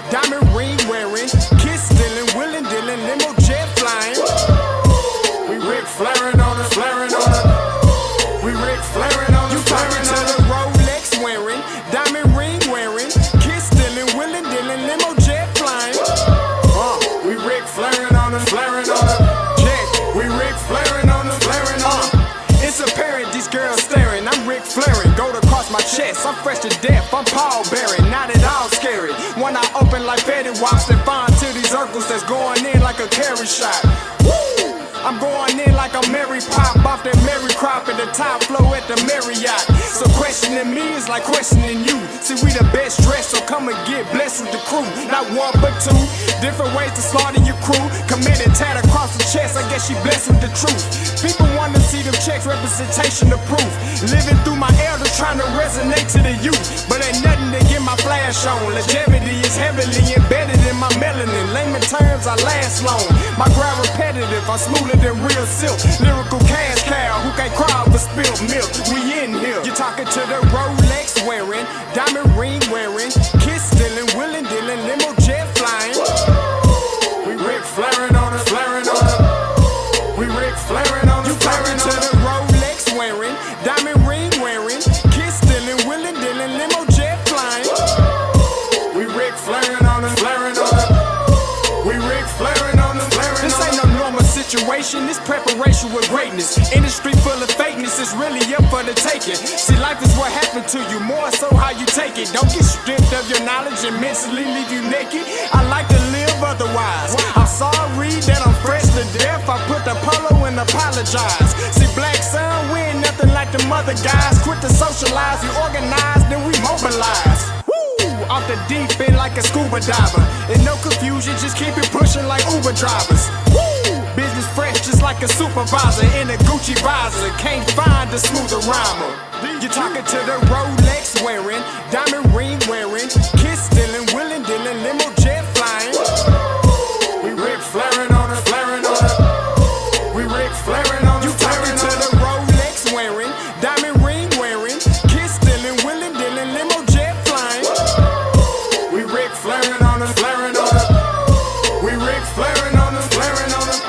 diamond ring wearing, kiss stealing, willing dealing, limo jet flying. We Ric Flairin' on us, flaring on us. We Ric Flairin' on us, you talking to the Rolex wearing, diamond ring wearing, kiss stealing, willing dealing, limo jet flying. We Ric Flairin' on us, flaring on us. Yeah, we Ric Flairin' on us, flaring on us. It's apparent these girls staring. I'm Ric Flairin', gold across my chest. I'm fresh to death. I'm Paul Bearing, not at all scary. One eye open like Betty Wops and fine to these circles that's going in like a carry shot. Woo! I'm going in like a Mary Pop off that Mary Crop at the top flow at the Marriott. So questioning me is like questioning you. See, we the best dressed, so come and get blessed with the crew. Not one but two, different ways to slaughter your crew. Committed tat across the chest, I guess she blessed with the truth. People want to see them checks, representation of proof. Living through my elders, trying to resonate to the youth. But ain't nothing to get my flash on. Longevity is heavily embedded in my melanin. Layman terms, I last long. My grind repetitive, I'm smoother than real silk. Lyrical cash cow who can't cry over spilled milk. We in here. You're talking to the Rolex wearing, diamond ring wearing, kiss stealing, willing dealing, limo jet flying. We Ric Flairin' on us, flaring on us. We Ric Flairin' on us. You talking to the Rolex wearing, diamond ring wearing, kiss stealing, willing dealing, limo jet flying. We Ric Flairin' on us, flaring on us. We Ric Flairin' on us, flaring on us. This ain't no normal situation, this preparation with greatness. Industry full of fakeness, it's really up for the taking. See, life is what happened to you, more so how you take it. Don't get stripped of your knowledge and mentally leave you naked. I like to live otherwise. I'm sorry that I'm fresh to death. I put the polo and apologize. See, Black Sun, we ain't nothing like the mother guys. Quit to socialize, we organize, then we mobilize. Off the deep end like a scuba diver. And no confusion, just keep it pushing like Uber drivers. Woo! Business fresh just like a supervisor in a Gucci visor. Can't find a smoother rhymer. You're talking to the Rolex wearing, diamond ring wearing, kiss stealing, willing dealing, limo jet flying. We Ric Flairin' on us, flaring on us. We Ric Flairin' on us. You talking to the Rolex wearing, diamond ring wearing, kiss stealing, willing dealing, limo jet flying. We Ric Flairin' on us, flaring on us. We Ric Flairin' on us, flaring on us.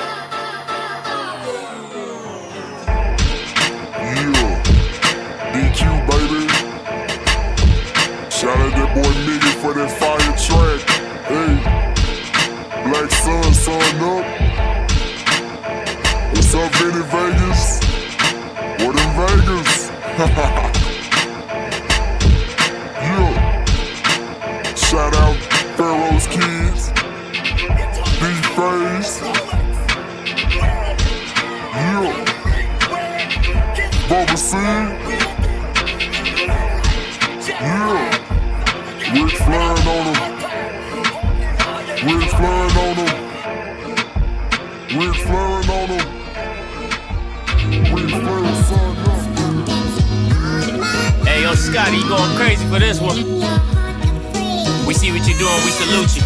Yeah, DQ baby. Shout out that boy Nigga for that fire track. Hey, Black Sun, sun up. What's up, Vinny Vegas? What in Vegas? Yeah. Shout out Pharaoh's Kids, D-Phase, yeah, Bubba C, yeah, Ric Flairin' on them, Ric Flairin' on them, Ric Flairin' on them, Ric Flairin' son up. Hey, yo, Scotty, you going crazy for this one. We see what you're doing, we salute you.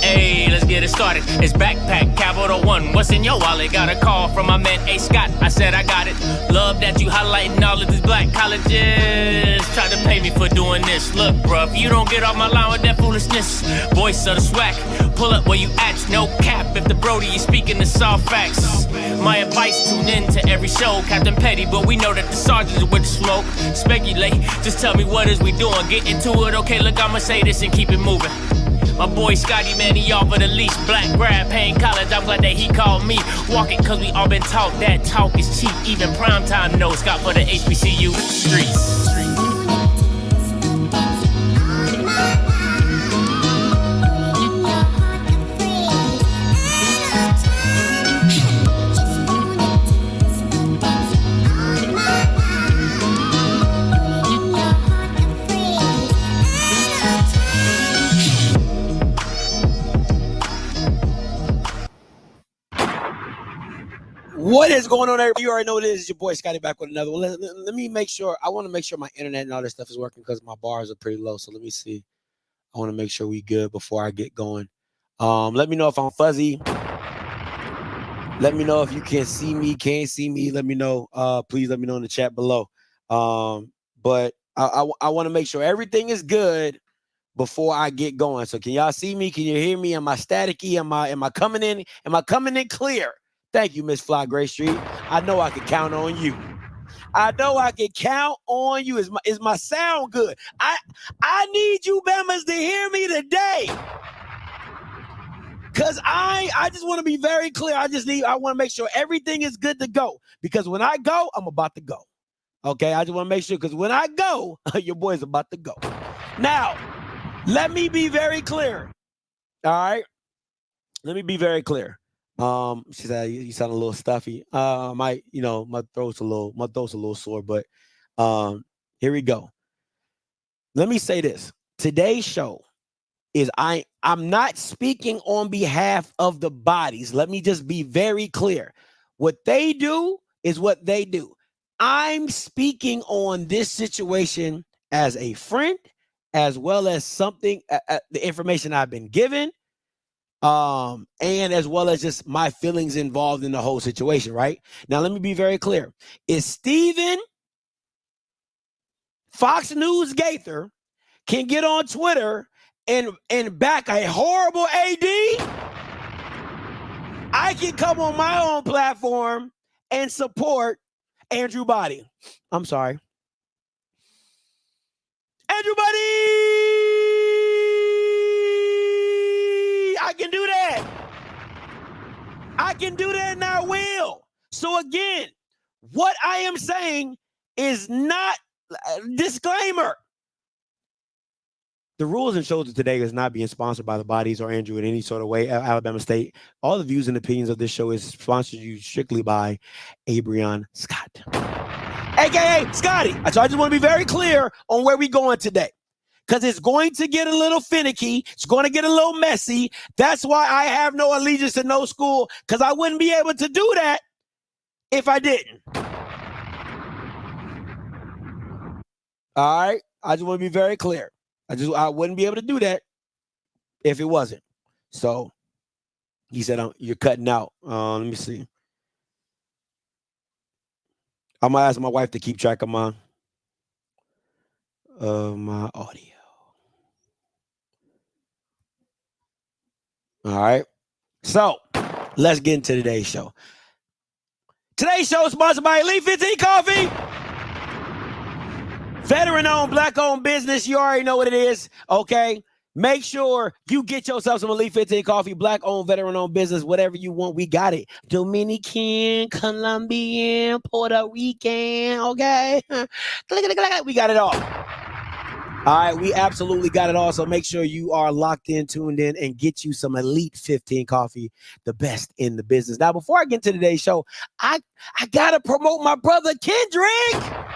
Hey, let's get it started. It's Backpack, Capital One. What's in your wallet? Got a call from my man A. Scott. I said I got it. Love that you highlighting all of these black colleges. Try to pay me for doing this. Look, bruh, if you don't get off my line with that foolishness, voice of the swag, pull up where you at, no cap. If the Brody is speaking the soft facts, my advice, tune in to every show. Captain Petty, but we know that the sergeants with the smoke. Speculate, just tell me what is we doing. Get into it, okay, look, I'ma say this and keep it moving. My boy Scotty, man, he offered the least. Black grad, paying college, I'm glad that he called me. Walk it, cause we all been taught that talk is cheap. Even primetime knows Scott for the HBCU streets. What is going on, everybody? You already know what it is. It's your boy Scotty back with another one. Let me make sure. I want to make sure my internet and all this stuff is working because my bars are pretty low. So let me see. I want to make sure we good before I get going. Let me know if I'm fuzzy. Let me know if you can see me, can't see me. Let me know. Please let me know in the chat below. But I want to make sure everything is good before I get going. So can y'all see me? Can you hear me? Am I staticky? Am I coming in? Am I coming in clear? Thank you, Miss Fly Gray Street. I know I can count on you. I know I can count on you. Is my sound good? I need you Bammers to hear me today. Because I just want to be very clear. I want to make sure everything is good to go. Because when I go, I'm about to go. Okay, I just want to make sure, because when I go, your boy's about to go. Now, let me be very clear. All right? Let me be very clear. She said you sound a little stuffy. My throat's a little sore, but here we go. Let me say this. Today's show is I'm not speaking on behalf of the bodies. Let me just be very clear. What they do is what they do. I'm speaking on this situation as a friend, as well as something, the information I've been given, and as well as just my feelings involved in the whole situation, right? Now, let me be very clear. Is Steven Fox News Gaither can get on Twitter and back a horrible AD, I can come on my own platform and support Andrew Body. I'm sorry. Andrew Body! I can do that. I can do that and I will. So again, what I am saying is not, disclaimer. The rules and shows of today is not being sponsored by the Bodies or Andrew in any sort of way. Alabama State. All the views and opinions of this show is sponsored you strictly by Abrion Scott, aka Scotty. So I just want to be very clear on where we're going today, because it's going to get a little finicky. It's going to get a little messy. That's why I have no allegiance to no school, because I wouldn't be able to do that if I didn't. All right. I just want to be very clear. I wouldn't be able to do that if it wasn't. So he said, you're cutting out. Let me see. I'm going to ask my wife to keep track of my audio. All right. So let's get into today's show. Today's show is sponsored by Elite 15 Coffee. Veteran-owned, black-owned business. You already know what it is, okay? Make sure you get yourself some Elite 15 Coffee, black-owned, veteran-owned business, whatever you want, we got it. Dominican, Colombian, Puerto Rican, okay? We got it all. All right, we absolutely got it all, so make sure you are locked in, tuned in, and get you some Elite 15 Coffee, the best in the business. Now, before I get into today's show, I got to promote my brother Kendrick.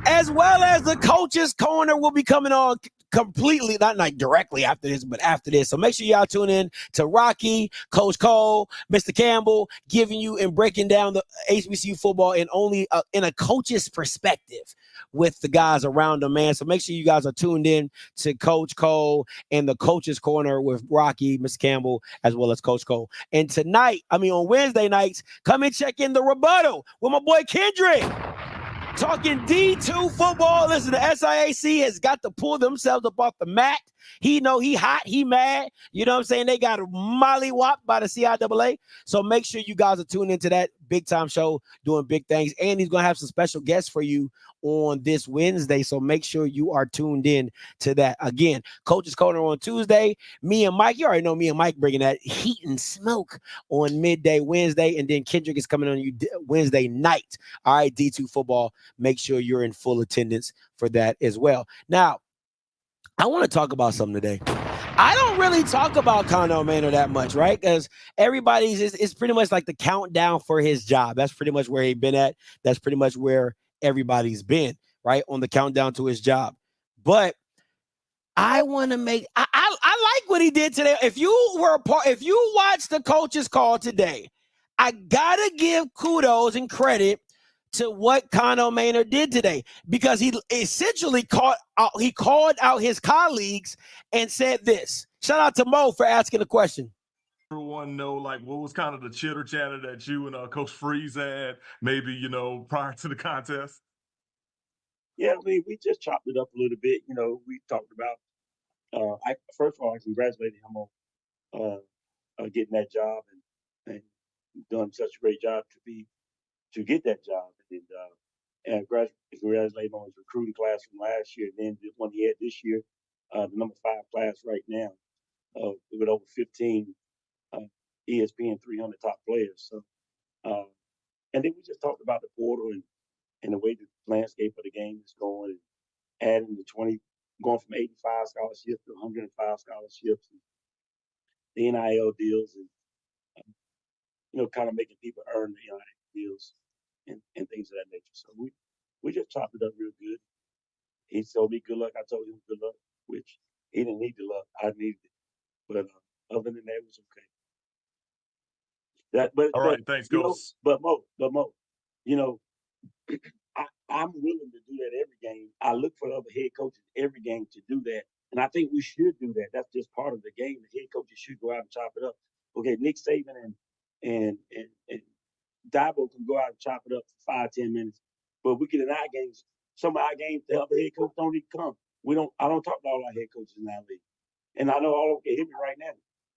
As well as the Coach's Corner will be coming on completely, not like directly after this, but after this. So make sure y'all tune in to Rocky, Coach Cole, Mr. Campbell, giving you and breaking down the HBCU football in only in a coach's perspective with the guys around them, man. So make sure you guys are tuned in to Coach Cole and the Coach's Corner with Rocky, Mr. Campbell, as well as Coach Cole. And on Wednesday nights, come and check in the rebuttal with my boy Kendrick. Talking D2 football. Listen, the SIAC has got to pull themselves up off the mat. He know he hot, he mad. You know what I'm saying? They got molly-whopped by the CIAA. So make sure you guys are tuned into that big-time show doing big things. And he's going to have some special guests for you on this Wednesday. So make sure you are tuned in to that. Again, Coach's Corner on Tuesday. Me and Mike, you already know me and Mike bringing that heat and smoke on midday Wednesday. And then Kendrick is coming on you Wednesday night. All right, D2 football. Make sure you're in full attendance for that as well. Now, I want to talk about something today. I don't really talk about Connor Manor that much, right? Because everybody's it's pretty much like the countdown for his job. That's pretty much where he's been at. That's pretty much where everybody's been, right? On the countdown to his job. But I want to I like what he did today. If you watched the coach's call today, I gotta give kudos and credit to what Connor Manor did today, because he essentially called out his colleagues and said this. Shout out to Mo for asking the question. Everyone know, like, what was kind of the chitter chatter that you and Coach Freeze had, maybe, prior to the contest? Yeah, I mean, we just chopped it up a little bit. We talked about. First of all, I congratulated him on getting that job and done such a great job to get that job, and congratulate him on his recruiting class from last year, and then the one he had this year, the number 5 class right now, with over 15 uh, ESPN 300 top players. So, and then we just talked about the portal and the way the landscape of the game is going, and adding the 20, going from 85 scholarships to 105 scholarships, and the NIL deals, and kind of making people earn the NIL deals and things of that nature. So we just chopped it up real good. He told me good luck. I told him good luck, which he didn't need the luck. I needed it. But other than that, it was okay. All right, thanks, Coach. But Mo, I'm willing to do that every game. I look for other head coaches every game to do that, and I think we should do that. That's just part of the game. The head coaches should go out and chop it up. Okay, Nick Saban and Dabo can go out and chop it up for 5-10 minutes, but we get in our games. Some of our games, the other head coach don't even come. I don't talk to all our head coaches in our league, and I know all of them can hit me right now.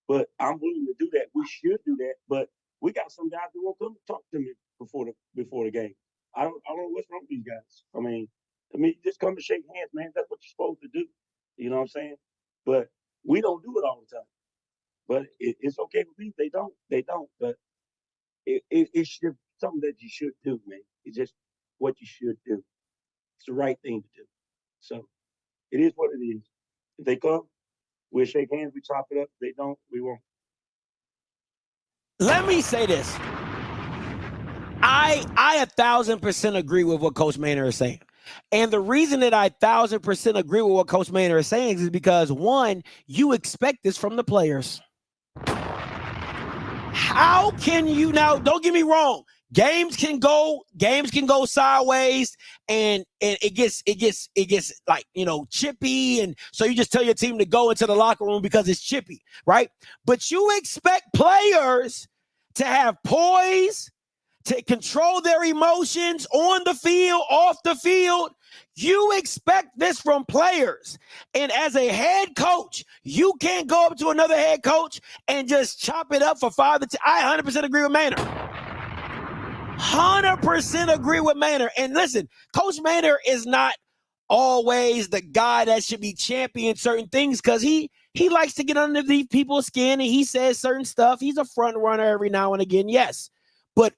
But I'm willing to do that. We should do that, but we got some guys that won't come talk to me before the game. I don't know what's wrong with these guys. I mean, just come to shake hands, man. That's what you're supposed to do. You know what I'm saying? But we don't do it all the time. But it's okay with me. They don't. But it should be something that you should do, man. It's just what you should do. It's the right thing to do. So it is what it is. If they come, we'll shake hands. We chop it up. If they don't, we won't. Let me say this. I 1,000% agree with what Coach Maynard is saying. And the reason that I 1,000% agree with what Coach Maynard is saying is because, one, you expect this from the players. How can you now? Don't get me wrong. Games can go sideways, and it gets like, chippy, and so you just tell your team to go into the locker room because it's chippy, right? But you expect players to have poise, to control their emotions on the field, off the field. You expect this from players. And as a head coach, you can't go up to another head coach and just chop it up for 5 to 10. I 100% agree with Maynard. 100% agree with Maynard. And listen, Coach Maynard is not always the guy that should be championing certain things, because he likes to get underneath people's skin, and he says certain stuff. He's a front runner every now and again, yes. But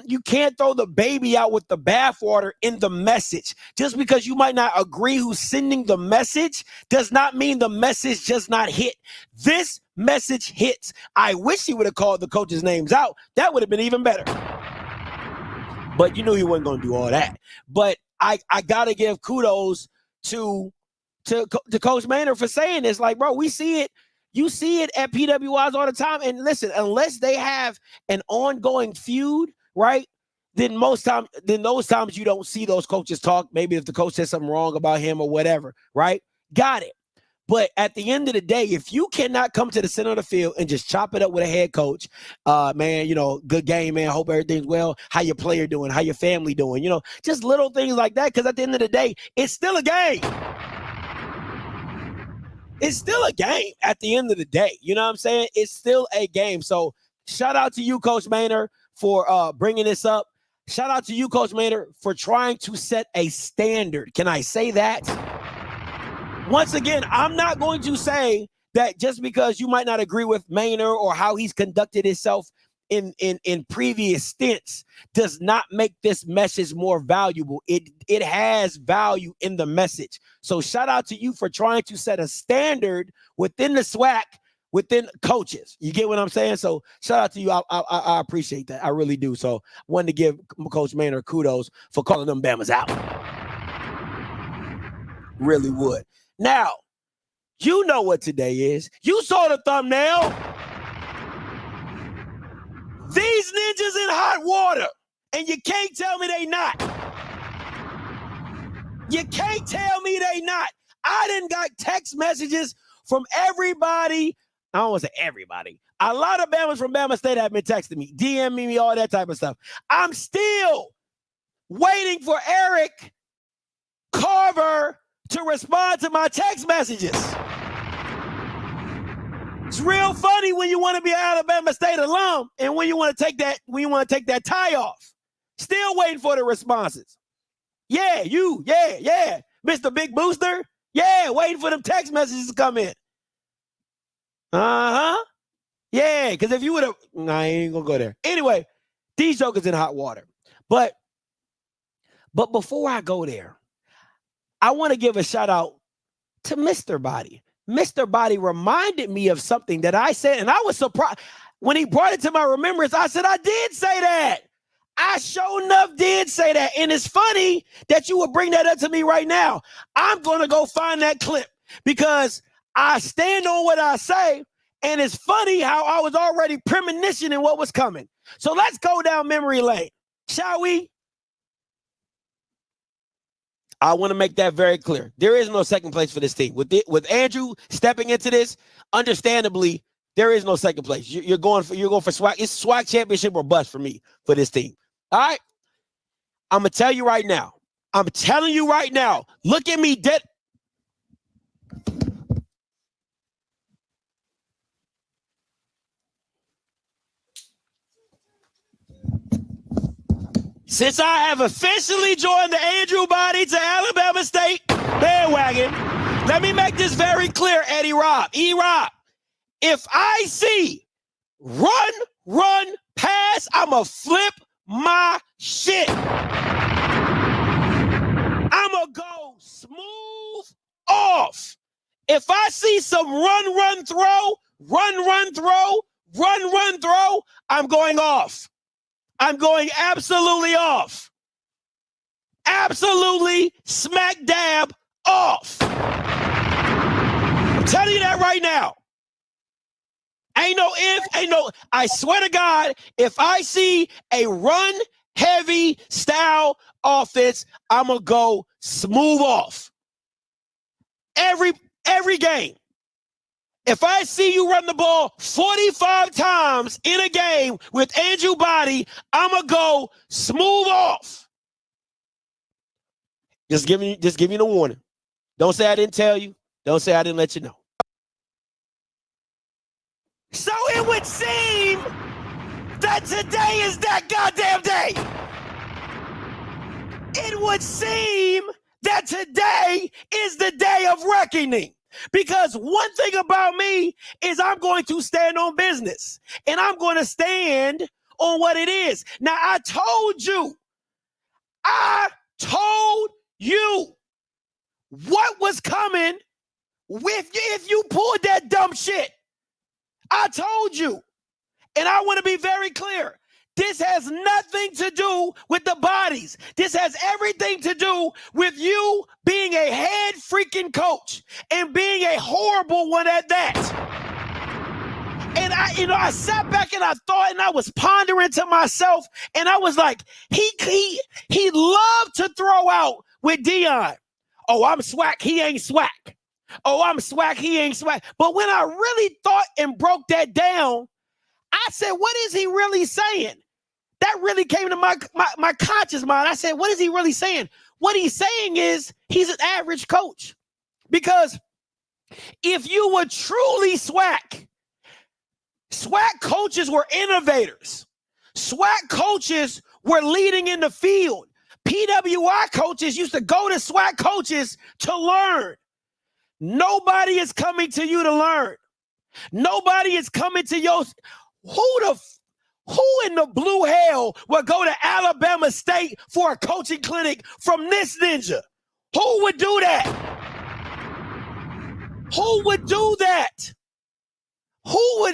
you can't throw the baby out with the bathwater in the message. Just because you might not agree who's sending the message does not mean the message does not hit. This message hits. I wish he would have called the coaches' names out. That would have been even better. But you knew he wasn't going to do all that. But I got to give kudos to Coach Maynard for saying this. Like, bro, we see it. You see it at PWIs all the time. And listen, unless they have an ongoing feud, right, then those times you don't see those coaches talk. Maybe if the coach says something wrong about him or whatever, right? Got it. But at the end of the day, if you cannot come to the center of the field and just chop it up with a head coach, man, good game, man. Hope everything's well. How your player doing? How your family doing? Just little things like that. Because at the end of the day, it's still a game. It's still a game at the end of the day. You know what I'm saying? It's still a game. So shout out to you, Coach Maynard, for bringing this up. Shout out to you, Coach Maynard, for trying to set a standard. Can I say that? Once again, I'm not going to say that just because you might not agree with Maynard or how he's conducted himself in previous stints does not make this message more valuable. It has value in the message. So shout out to you for trying to set a standard within the SWAC, within coaches. You get what I'm saying? So shout out to you. I appreciate that. I really do. So I wanted to give Coach Maynard kudos for calling them Bamas out. Really would. Now, you know what today is. You saw the thumbnail. These ninjas in hot water, and you can't tell me they not. You can't tell me they not. I done got text messages from everybody. I don't want to say everybody. A lot of Bamas from Bama State have been texting me, DMing me, all that type of stuff. I'm still waiting for Eric Carver to respond to my text messages. It's real funny when you want to be an Alabama State alum and when you want to take that tie off. Still waiting for the responses. Yeah, you, yeah. Mr. Big Booster, yeah, waiting for them text messages to come in. Uh-huh. Yeah, because if you would have, I ain't gonna go there. Anyway, these jokers in hot water. But before I go there, I want to give a shout out to Mr. Body. Mr. Body reminded me of something that I said, and I was surprised when he brought it to my remembrance. I said, I did say that. I sure enough did say that. And it's funny that you would bring that up to me right now. I'm going to go find that clip because I stand on what I say. And it's funny how I was already premonitioning what was coming. So let's go down memory lane, shall we? I want to make that very clear. There is no second place for this team. With Andrew stepping into this, understandably, there is no second place. You're going for SWAC. It's SWAC championship or bust for me for this team. All right. I'm gonna tell you right now. I'm telling you right now. Look at me dead. Since I have officially joined the Andrew Body to Alabama State bandwagon, let me make this very clear, Eddie Rob. E-Rob, if I see run, pass, I'ma flip my shit. I'ma go smooth off. If I see some run, throw, I'm going off. I'm going absolutely off. Absolutely smack dab off. I'm telling you that right now. Ain't no if, I swear to God, if I see a run heavy style offense, I'm going to go smooth off. Every game. If I see you run the ball 45 times in a game with Andrew Body, I'm going to go smooth off. Just give me the warning. Don't say I didn't tell you. Don't say I didn't let you know. So it would seem that today is that goddamn day. It would seem that today is the day of reckoning. Because one thing about me is I'm going to stand on business. And I'm going to stand on what it is. Now, I told you what was coming if you pulled that dumb shit. I told you. And I want to be very clear. This has nothing to do with the bodies. This has everything to do with you being a head freaking coach and being a horrible one at that. And I sat back and I thought and I was pondering to myself and I was like, he loved to throw out with Dion. Oh, I'm SWAC, he ain't SWAC. Oh, I'm SWAC, he ain't SWAC. But when I really thought and broke that down, I said, what is he really saying? That really came to my conscious mind. I said, what is he really saying? What he's saying is he's an average coach. Because if you were truly SWAC coaches were innovators. SWAC coaches were leading in the field. PWI coaches used to go to SWAC coaches to learn. Nobody is coming to you to learn. Nobody is coming to your... Who in the blue hell would go to Alabama State for a coaching clinic from this ninja? Who would do that? Who would do that? Who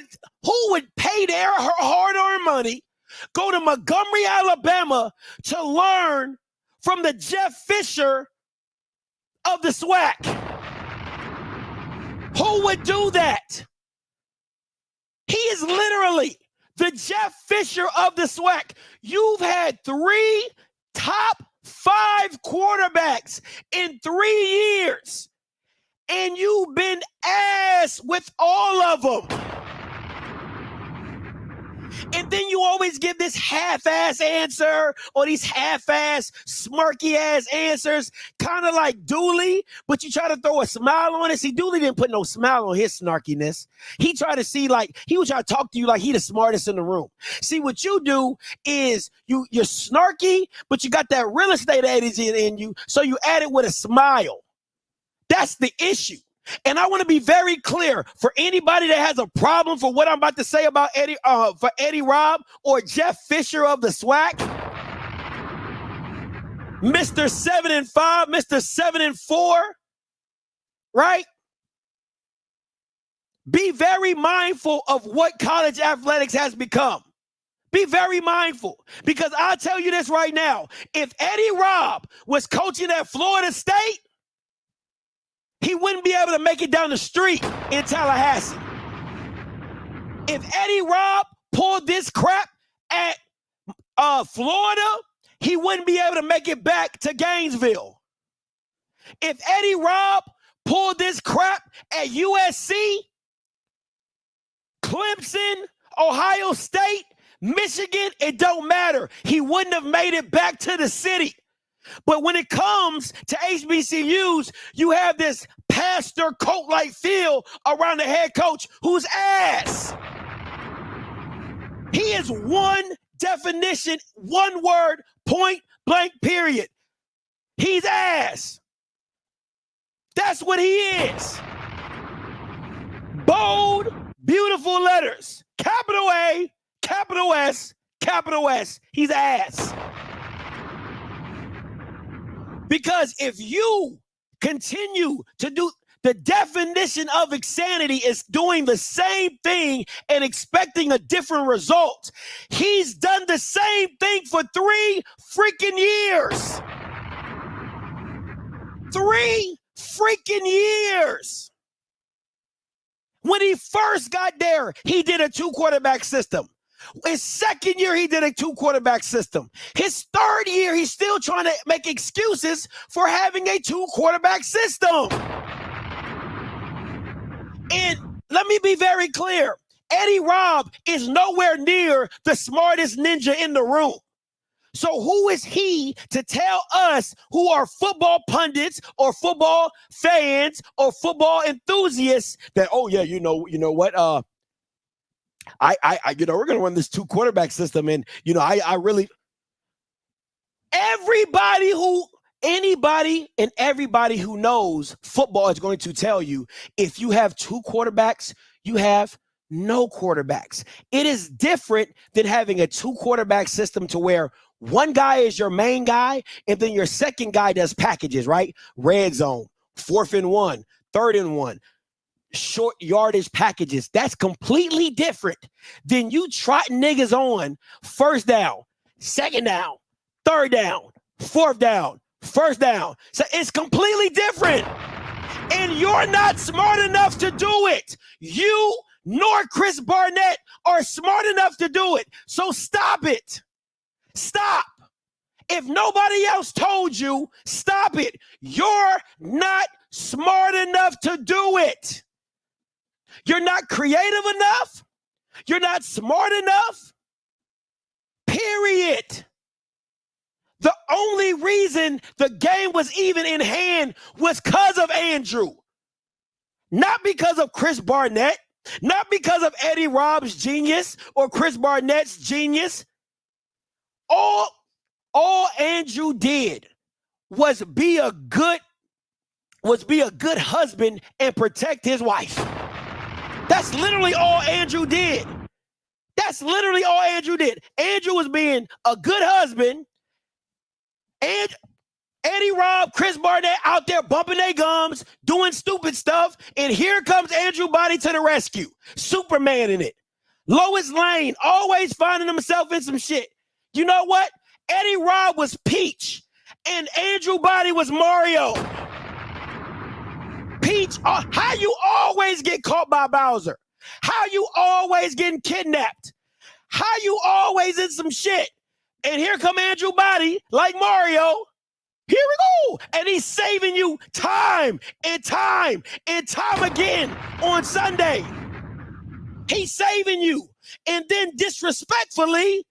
would pay their hard-earned money, go to Montgomery, Alabama to learn from the Jeff Fisher of the SWAC? Who would do that? He is literally the Jeff Fisher of the SWAC. You've had 3 top 5 quarterbacks in 3 years, and you've been ass with all of them. And then you always give this half-ass answer or these half-ass, smirky-ass answers, kind of like Dooley, but you try to throw a smile on it. See, Dooley didn't put no smile on his snarkiness. He tried to see like, he would try to talk to you like he the smartest in the room. See, what you do is you're snarky, but you got that real estate energy in you, so you add it with a smile. That's the issue. And I want to be very clear for anybody that has a problem for what I'm about to say about Eddie Robb or Jeff Fisher of the SWAC, Mr. 7-5, Mr. 7-4, right? Be very mindful of what college athletics has become. Be very mindful, because I'll tell you this right now. If Eddie Robb was coaching at Florida State, he wouldn't be able to make it down the street in Tallahassee. If Eddie Robb pulled this crap at Florida, he wouldn't be able to make it back to Gainesville. If Eddie Robb pulled this crap at USC, Clemson, Ohio State, Michigan, it don't matter. He wouldn't have made it back to the city. But when it comes to HBCUs, you have this pastor coat-like feel around the head coach who's ass. He is one definition, one word, point blank, period. He's ass. That's what he is. Bold, beautiful letters. Capital A, capital S, capital S. He's ass. Because if you continue to do, the definition of insanity is doing the same thing and expecting a different result. He's done the same thing for 3 freaking years. 3 freaking years. When he first got there, he did a 2-quarterback system. His second year, he did a 2-quarterback system. His third year, he's still trying to make excuses for having a 2-quarterback system. And let me be very clear. Eddie Robb is nowhere near the smartest ninja in the room. So who is he to tell us who are football pundits or football fans or football enthusiasts that, oh yeah, you know what, I we're going to run this 2-quarterback system. And, I really, anybody and everybody who knows football is going to tell you, if you have 2 quarterbacks, you have no quarterbacks. It is different than having a 2-quarterback system to where one guy is your main guy, and then your second guy does packages, right? Red zone, 4th and 1, 3rd and 1. Short yardage packages. That's completely different than you trotting niggas on 1st down, 2nd down, 3rd down, 4th down, 1st down. So it's completely different. And you're not smart enough to do it. You nor Chris Barnette are smart enough to do it. So stop it. Stop. If nobody else told you, stop it. You're not smart enough to do it. You're not creative enough. You're not smart enough. Period. The only reason the game was even in hand was because of Andrew. Not because of Chris Barnette. Not because of Eddie Robb's genius or Chris Barnett's genius. All Andrew did was be a good husband and protect his wife. That's literally all Andrew did. That's literally all Andrew did. Andrew was being a good husband, and Eddie Robb, Chris Barnette out there bumping their gums, doing stupid stuff, and here comes Andrew Body to the rescue. Superman in it. Lois Lane, always finding himself in some shit. You know what? Eddie Robb was Peach, and Andrew Body was Mario. Peach, how you always get caught by Bowser? How you always getting kidnapped? How you always in some shit? And here come Andrew Body, like Mario. Here we go. And he's saving you time and time and time again on Sunday. He's saving you. And then disrespectfully,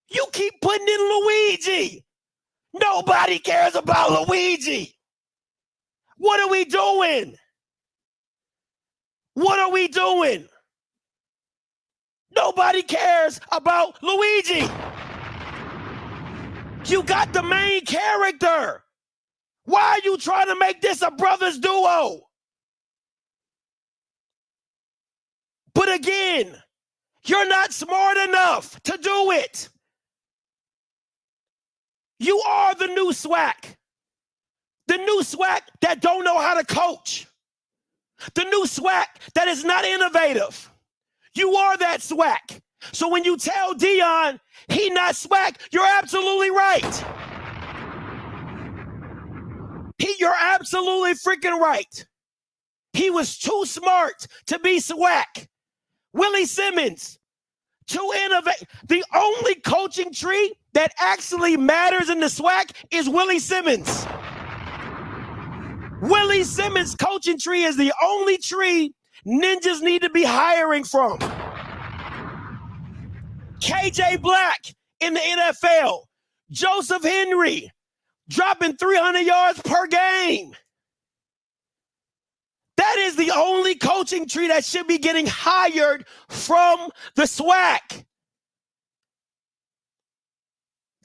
you keep putting in Luigi. Nobody cares about Luigi. What are we doing? What are we doing? Nobody cares about Luigi. You got the main character. Why are you trying to make this a brothers duo? But again, you're not smart enough to do it. You are the new SWAC. The new SWAC that don't know how to coach. The new SWAC that is not innovative. You are that SWAC. So when you tell Dion he not SWAC, you're absolutely right. You're absolutely freaking right. He was too smart to be SWAC. Willie Simmons, too innovative. The only coaching tree that actually matters in the SWAC is Willie Simmons. Willie Simmons' coaching tree is the only tree ninjas need to be hiring from. KJ Black in the NFL. Joseph Henry dropping 300 yards per game. That is the only coaching tree that should be getting hired from the SWAC.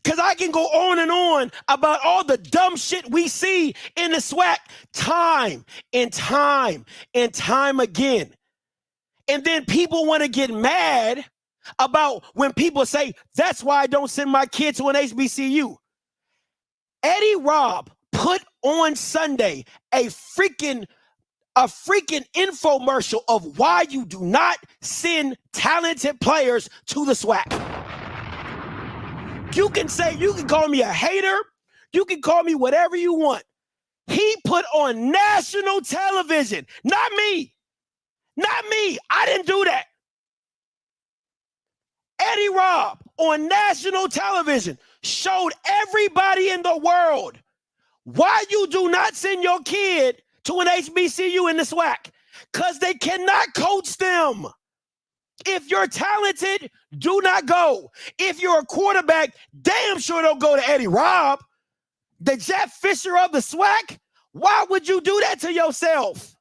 Because I can go on and on about all the dumb shit we see in the SWAC time and time and time again. And then people want to get mad about when people say, that's why I don't send my kids to an HBCU. Eddie Robb put on Sunday a freaking infomercial of why you do not send talented players to the SWAC. You can call me a hater. You can call me whatever you want. He put on national television, not me. I didn't do that. Eddie Robb on national television showed everybody in the world why you do not send your kid to an HBCU in the SWAC, because they cannot coach them. If you're talented, do not go. If you're a quarterback, damn sure don't go to Eddie Robb, the Jeff Fisher of the SWAC. Why would you do that to yourself?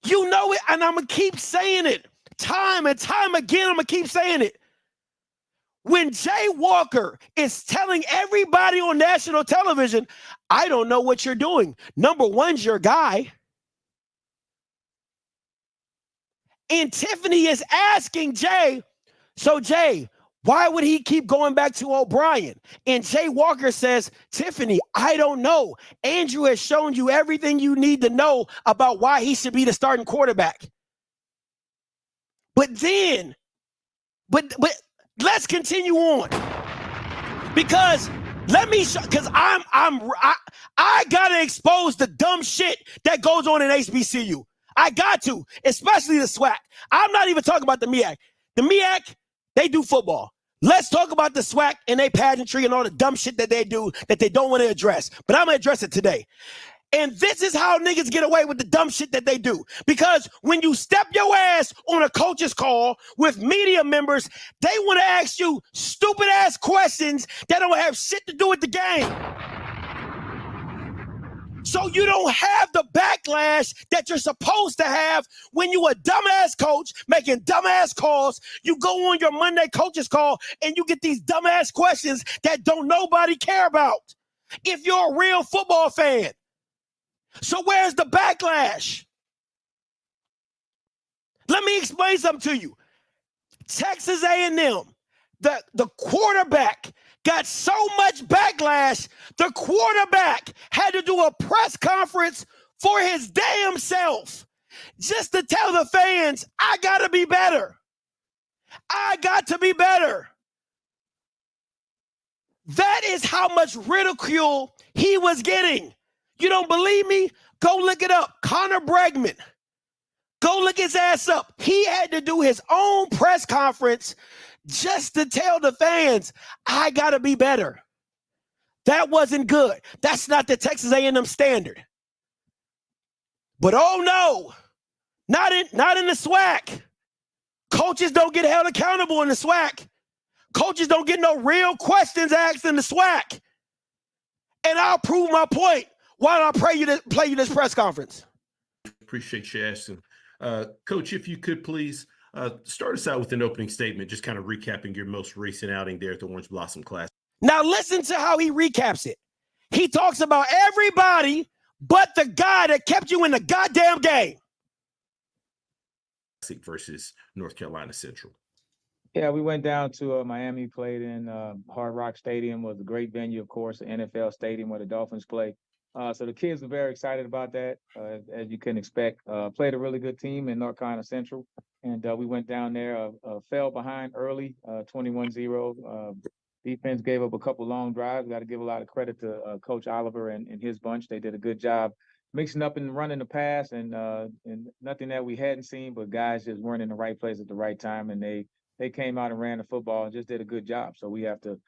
You know it, and I'm going to keep saying it. Time and time again, I'm going to keep saying it. When Jay Walker is telling everybody on national television, I don't know what you're doing. Number one's your guy. And Tiffany is asking Jay, so Jay, why would he keep going back to O'Brien? And Jay Walker says, Tiffany, I don't know. Andrew has shown you everything you need to know about why he should be the starting quarterback. But let's continue on. Because let me show, because I gotta expose the dumb shit that goes on in HBCU. I got to, especially the SWAC. I'm not even talking about the MEAC. The MEAC, they do football. Let's talk about the SWAC and they pageantry and all the dumb shit that they do that they don't want to address. But I'm going to address it today. And this is how niggas get away with the dumb shit that they do. Because when you step your ass on a coach's call with media members, they want to ask you stupid ass questions that don't have shit to do with the game. So you don't have the backlash that you're supposed to have when you a dumbass coach making dumbass calls. You go on your Monday coach's call and you get these dumbass questions that don't nobody care about if you're a real football fan. So where's the backlash? Let me explain something to you. Texas A&M, the quarterback got so much backlash, the quarterback had to do a press conference for his damn self just to tell the fans, I got to be better. I got to be better. That is how much ridicule he was getting. You don't believe me? Go look it up. Connor Bregman. Go look his ass up. He had to do his own press conference just to tell the fans, I got to be better. That wasn't good. That's not the Texas A&M standard. But oh no, Not in the SWAC. Coaches don't get held accountable in the SWAC. Coaches don't get no real questions asked in the SWAC. And I'll prove my point. Why don't I play you this press conference? Appreciate you asking. Coach, if you could please start us out with an opening statement, just kind of recapping your most recent outing there at the Orange Blossom Classic. Now listen to how he recaps it. He talks about everybody but the guy that kept you in the goddamn game. Versus North Carolina Central. Yeah, we went down to Miami, played in Hard Rock Stadium, was a great venue, of course, the NFL stadium where the Dolphins play. So the kids were very excited about that, as you can expect. Played a really good team in North Carolina Central, and we went down there, fell behind early, 21-0. Defense gave up a couple long drives. Got to give a lot of credit to Coach Oliver and his bunch. They did a good job mixing up and running the pass, and nothing that we hadn't seen, but guys just weren't in the right place at the right time, and they came out and ran the football and just did a good job. So we have to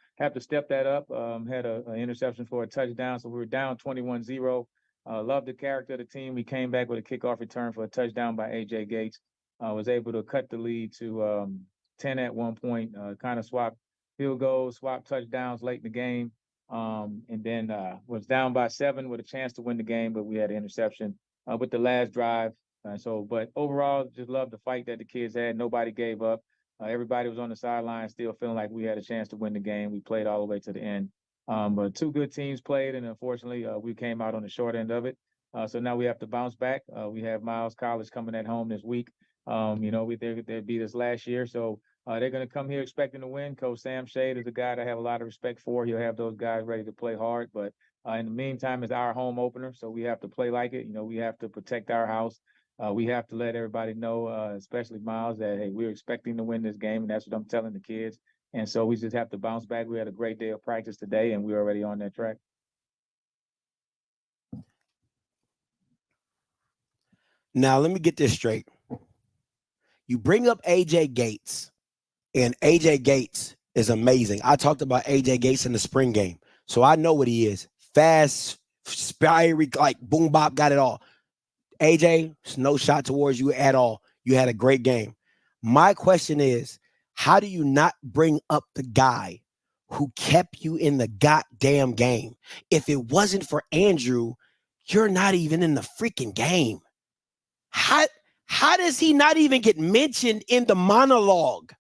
step that up. Had an interception for a touchdown, so we were down 21-0. Loved the character of the team. We came back with a kickoff return for a touchdown by A.J. Gates. Was able to cut the lead to 10 at one point, kind of swapped field goals, swapped touchdowns late in the game. And then was down by 7 with a chance to win the game, but we had an interception with the last drive. But overall, just loved the fight that the kids had. Nobody gave up. Everybody was on the sideline still feeling like we had a chance to win the game. We played all the way to the end. But 2 good teams played, and unfortunately, we came out on the short end of it. So now we have to bounce back. We have Miles College coming at home this week. They beat us last year, so they're going to come here expecting to win. Coach Sam Shade is a guy that I have a lot of respect for. He'll have those guys ready to play hard. But in the meantime, it's our home opener, so we have to play like it. We have to protect our house. We have to let everybody know, especially Miles, that, hey, we're expecting to win this game, and that's what I'm telling the kids. And so we just have to bounce back. We had a great day of practice today, and we're already on that track. Now, let me get this straight. You bring up A.J. Gates, and A.J. Gates is amazing. I talked about A.J. Gates in the spring game, so I know what he is. Fast, fiery, like boom bop, got it all. A.J., no shot towards you at all. You had a great game. My question is, how do you not bring up the guy who kept you in the goddamn game? If it wasn't for Andrew, you're not even in the freaking game. How does he not even get mentioned in the monologue?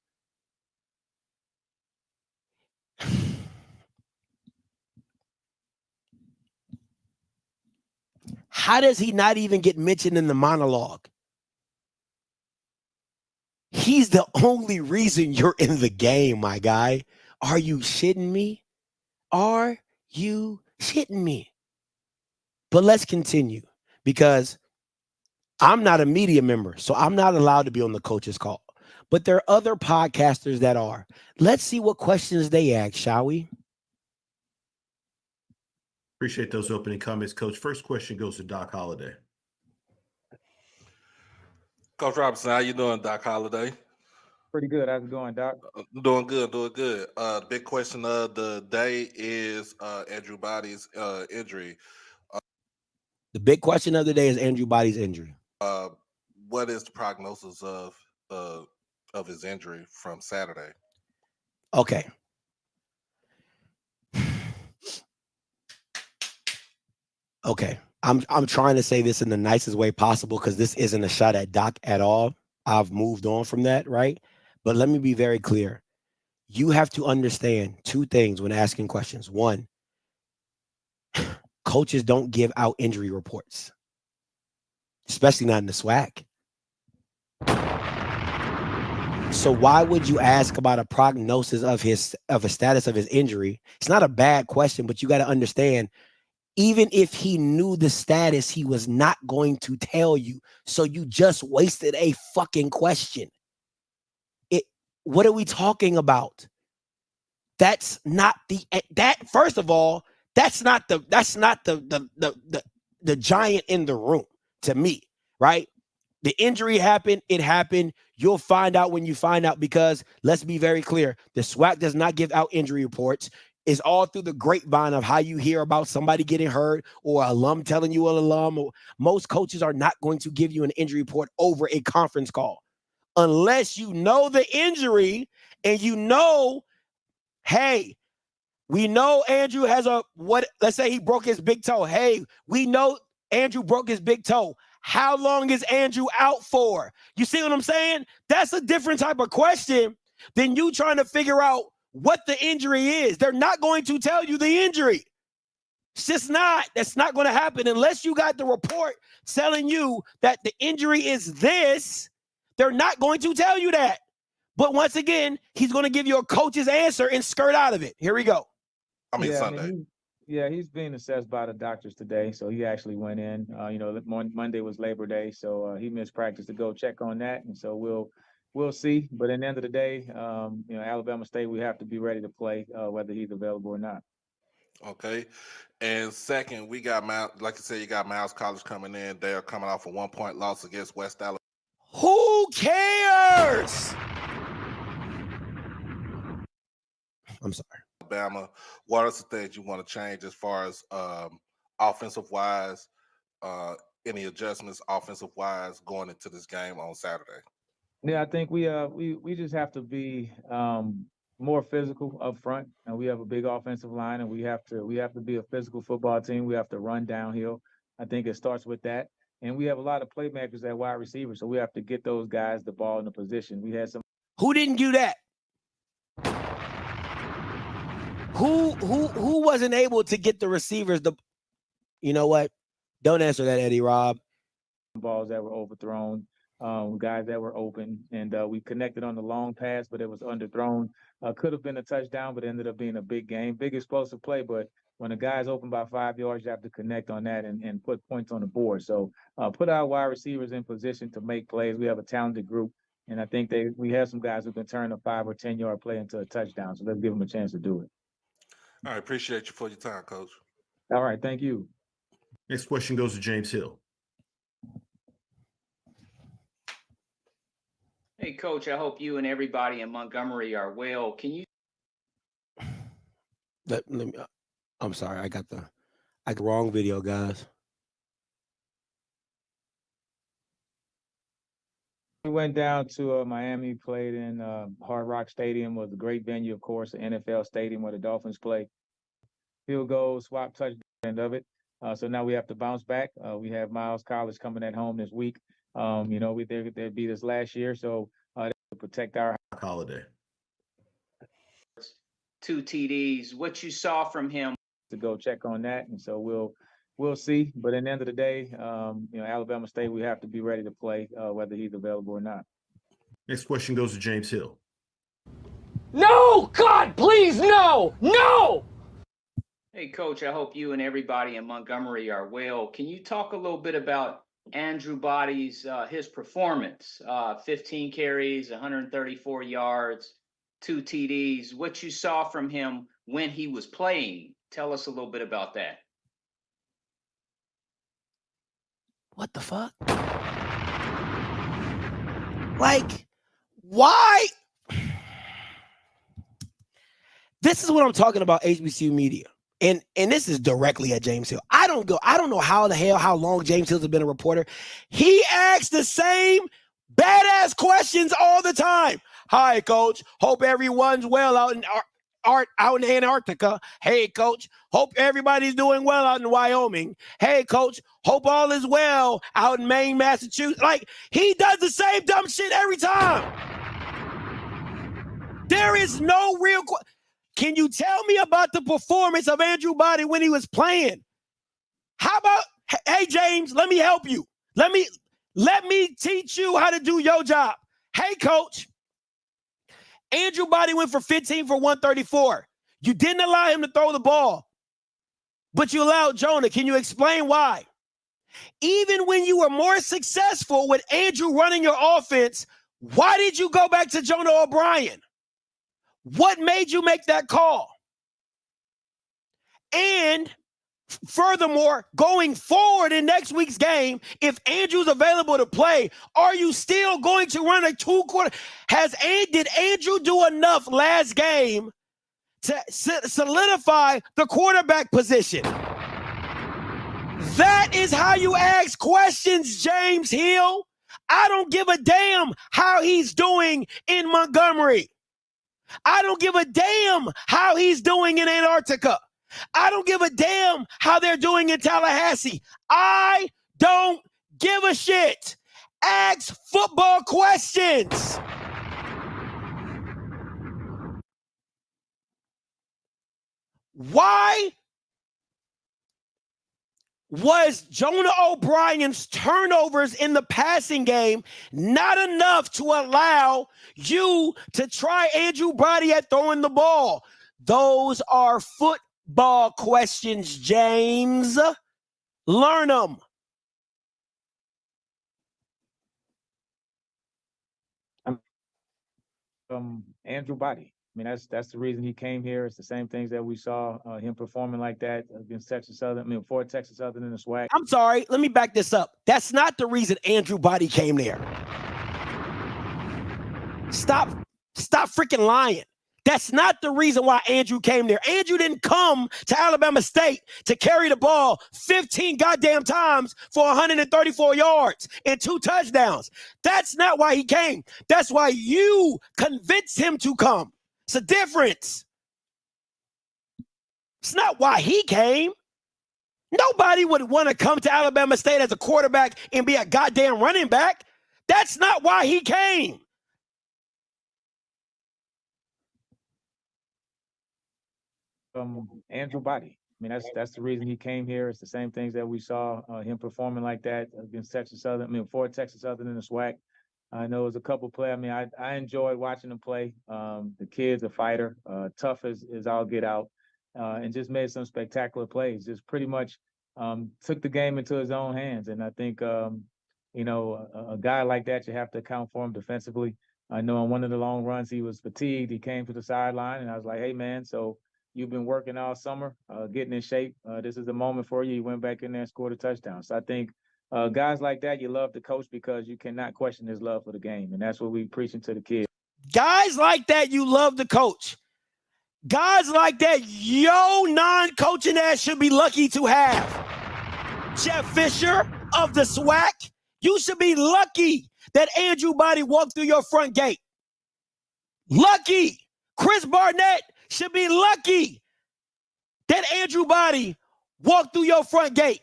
How does he not even get mentioned in the monologue? He's the only reason you're in the game, my guy. Are you shitting me? Are you shitting me? But let's continue, because I'm not a media member, so I'm not allowed to be on the coach's call. But there are other podcasters that are. Let's see what questions they ask, shall we? Appreciate those opening comments, Coach. First question goes to Doc Holliday. Coach Robinson, how you doing, Doc Holliday? Pretty good. How's it going, Doc? Doing good. The big question of the day is Andrew Body's injury. The big question of the day is Andrew Body's injury. What is the prognosis of his injury from Saturday? Okay. Okay. I'm trying to say this in the nicest way possible, because this isn't a shot at Doc at all. I've moved on from that, right? But let me be very clear. You have to understand 2 things when asking questions. 1, coaches don't give out injury reports, especially not in the SWAC. So why would you ask about a prognosis of a status of his injury? It's not a bad question, but you got to understand, even if he knew the status, he was not going to tell you. So you just wasted a fucking question. What are we talking about? That's not first of all, that's not the giant in the room to me, right? The injury happened. It happened. You'll find out when you find out, because let's be very clear. The SWAC does not give out injury reports. is all through the grapevine of how you hear about somebody getting hurt or an alum telling you an alum. Most coaches are not going to give you an injury report over a conference call unless you know the injury and you know, hey, we know Andrew has let's say he broke his big toe. Hey, we know Andrew broke his big toe. How long is Andrew out for? You see what I'm saying? That's a different type of question than you trying to figure out what the injury is. They're not going to tell you the injury. It's just not. That's not going to happen unless you got the report telling you that the injury is this. They're not going to tell you that. But once again, he's going to give you a coach's answer and skirt out of it. Here we go. Sunday. He's being assessed by the doctors today, so he actually went in. Monday was Labor Day, so he missed practice to go check on that, and so we'll see. But at the end of the day, Alabama State, we have to be ready to play whether he's available or not. Okay. And second, we got like I said, you got Miles College coming in. They're coming off a 1-point loss against West Alabama. Who cares? I'm sorry. Alabama. What are some things you want to change as far as offensive wise? Any adjustments offensive wise going into this game on Saturday? Yeah, I think we just have to be more physical up front, and we have a big offensive line, and we have to be a physical football team. We have to run downhill. I think it starts with that, and we have a lot of playmakers at wide receiver, so we have to get those guys the ball in the position. We had some. Who didn't do that? Who wasn't able to get the receivers? You know what? Don't answer that, Eddie Rob. Balls that were overthrown, guys that were open, and we connected on the long pass, but it was underthrown. Could have been a touchdown, but ended up being a big game, big explosive play. But when a guy's open by 5 yards, you have to connect on that and put points on the board. So put our wide receivers in position to make plays. We have a talented group, and I think we have some guys who can turn a 5 or 10 yard play into a touchdown. So let's give them a chance to do it. All right, appreciate you for your time, Coach. All right, thank you. Next question goes to James Hill. Hey, Coach, I hope you and everybody in Montgomery are well. Can you? I'm sorry, I got the wrong video, guys. We went down to Miami, played in Hard Rock Stadium, was a great venue, of course, the NFL stadium where the Dolphins play. Field goal, swap, touchdown, end of it. So now we have to bounce back. We have Miles College coming at home this week. They beat us last year, so to protect our holiday. 2 TDs. What you saw from him? To go check on that, and so we'll see. But at the end of the day, Alabama State, we have to be ready to play whether he's available or not. Next question goes to James Hill. No, God, please, no. Hey, Coach, I hope you and everybody in Montgomery are well. Can you talk a little bit about Andrew Body's his performance? 15 carries, 134 yards, 2 TDs. What you saw from him when he was playing? Tell us a little bit about that. What the fuck? Like, why? This is what I'm talking about, HBCU media. And this is directly at James Hill. I don't know how long James Hill's been a reporter. He asks the same badass questions all the time. Hi, Coach. Hope everyone's well out in Antarctica. Hey, Coach. Hope everybody's doing well out in Wyoming. Hey, Coach. Hope all is well out in Maine, Massachusetts. Like, he does the same dumb shit every time. There is no real Can you tell me about the performance of Andrew Body when he was playing? How about, hey, James, let me help you. Let me teach you how to do your job. Hey, Coach. Andrew Body went for 15 for 134. You didn't allow him to throw the ball, but you allowed Jonah. Can you explain why? Even when you were more successful with Andrew running your offense, why did you go back to Jonah O'Brien? What made you make that call? And furthermore, going forward in next week's game, if Andrew's available to play, are you still going to run a 2-quarter? Did Andrew do enough last game to solidify the quarterback position. That is how you ask questions, James Hill. I don't give a damn how he's doing in Montgomery. I don't give a damn how he's doing in Antarctica. I don't give a damn how they're doing in Tallahassee. I don't give a shit. Ask football questions. Why was Jonah O'Brien's turnovers in the passing game not enough to allow you to try Andrew Body at throwing the ball? Those are football questions, James. Learn them. Andrew Body. I mean, that's the reason he came here. It's the same things that we saw him performing like that against Texas Southern. I mean, for Texas Southern in the SWAC. I'm sorry. Let me back this up. That's not the reason Andrew Body came there. Stop freaking lying. That's not the reason why Andrew came there. Andrew didn't come to Alabama State to carry the ball 15 goddamn times for 134 yards and 2 touchdowns. That's not why he came. That's why you convinced him to come. It's a difference. It's not why he came. Nobody would want to come to Alabama State as a quarterback and be a goddamn running back. That's not why he came. Andrew Body. I mean, that's the reason he came here. It's the same things that we saw him performing like that against Texas Southern. I mean, for Texas Southern in the SWAC. I know it was a couple play. I mean, I enjoyed watching him play. The kid's a fighter, tough as all get out, and just made some spectacular plays. Just pretty much took the game into his own hands. And I think, you know, a guy like that, you have to account for him defensively. I know on one of the long runs, he was fatigued. He came to the sideline, and I was like, hey, man, so you've been working all summer, getting in shape. This is the moment for you. You went back in there and scored a touchdown. So I think guys like that, you love to coach because you cannot question his love for the game. And that's what we preaching to the kids. Guys like that, you love to coach. Guys like that, yo non-coaching ass should be lucky to have. Jeff Fisher of the SWAC, you should be lucky that Andrew Body walked through your front gate. Lucky. Chris Barnette should be lucky that Andrew Body walked through your front gate.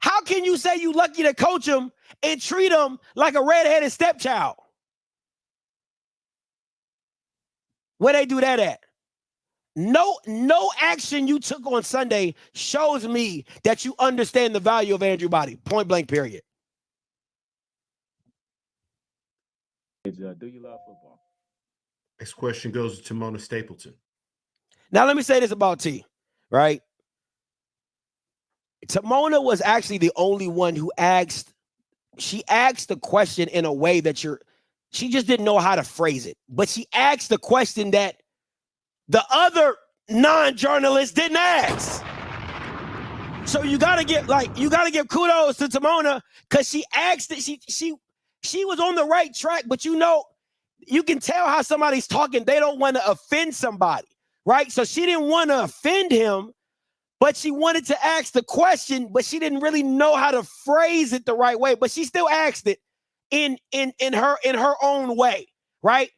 How can you say you lucky to coach him and treat him like a redheaded stepchild? Where they do that at? No action you took on Sunday shows me that you understand the value of Andrew Body. Point blank, period. Do you love football? Next question goes to Mona Stapleton. Now, let me say this about T, right? Tamona was actually the only one who asked the question in a way that she just didn't know how to phrase it. But she asked the question that the other non-journalists didn't ask. So you gotta give kudos to Tamona because she asked it. She was on the right track, but you know, you can tell how somebody's talking. They don't want to offend somebody, right? So she didn't want to offend him, but she wanted to ask the question, but she didn't really know how to phrase it the right way. But she still asked it in her own way, right?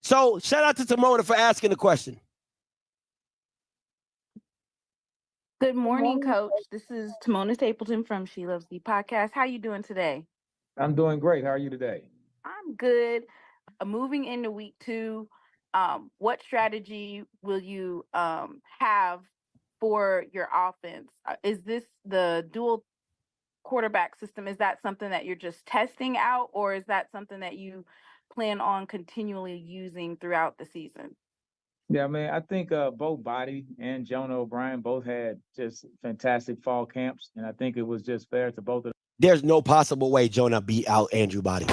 So shout out to Tamona for asking the question. Good morning, Coach. This is Tamona Stapleton from She Loves the Podcast. How you doing today? I'm doing great. How are you today? I'm good. Moving into week 2, what strategy will you have for your offense? Is this the dual quarterback system? Is that something that you're just testing out, or is that something that you plan on continually using throughout the season? Yeah, man, I think both Body and Jonah O'Brien both had just fantastic fall camps, and I think it was just fair to both of them. There's no possible way Jonah beat out Andrew Body.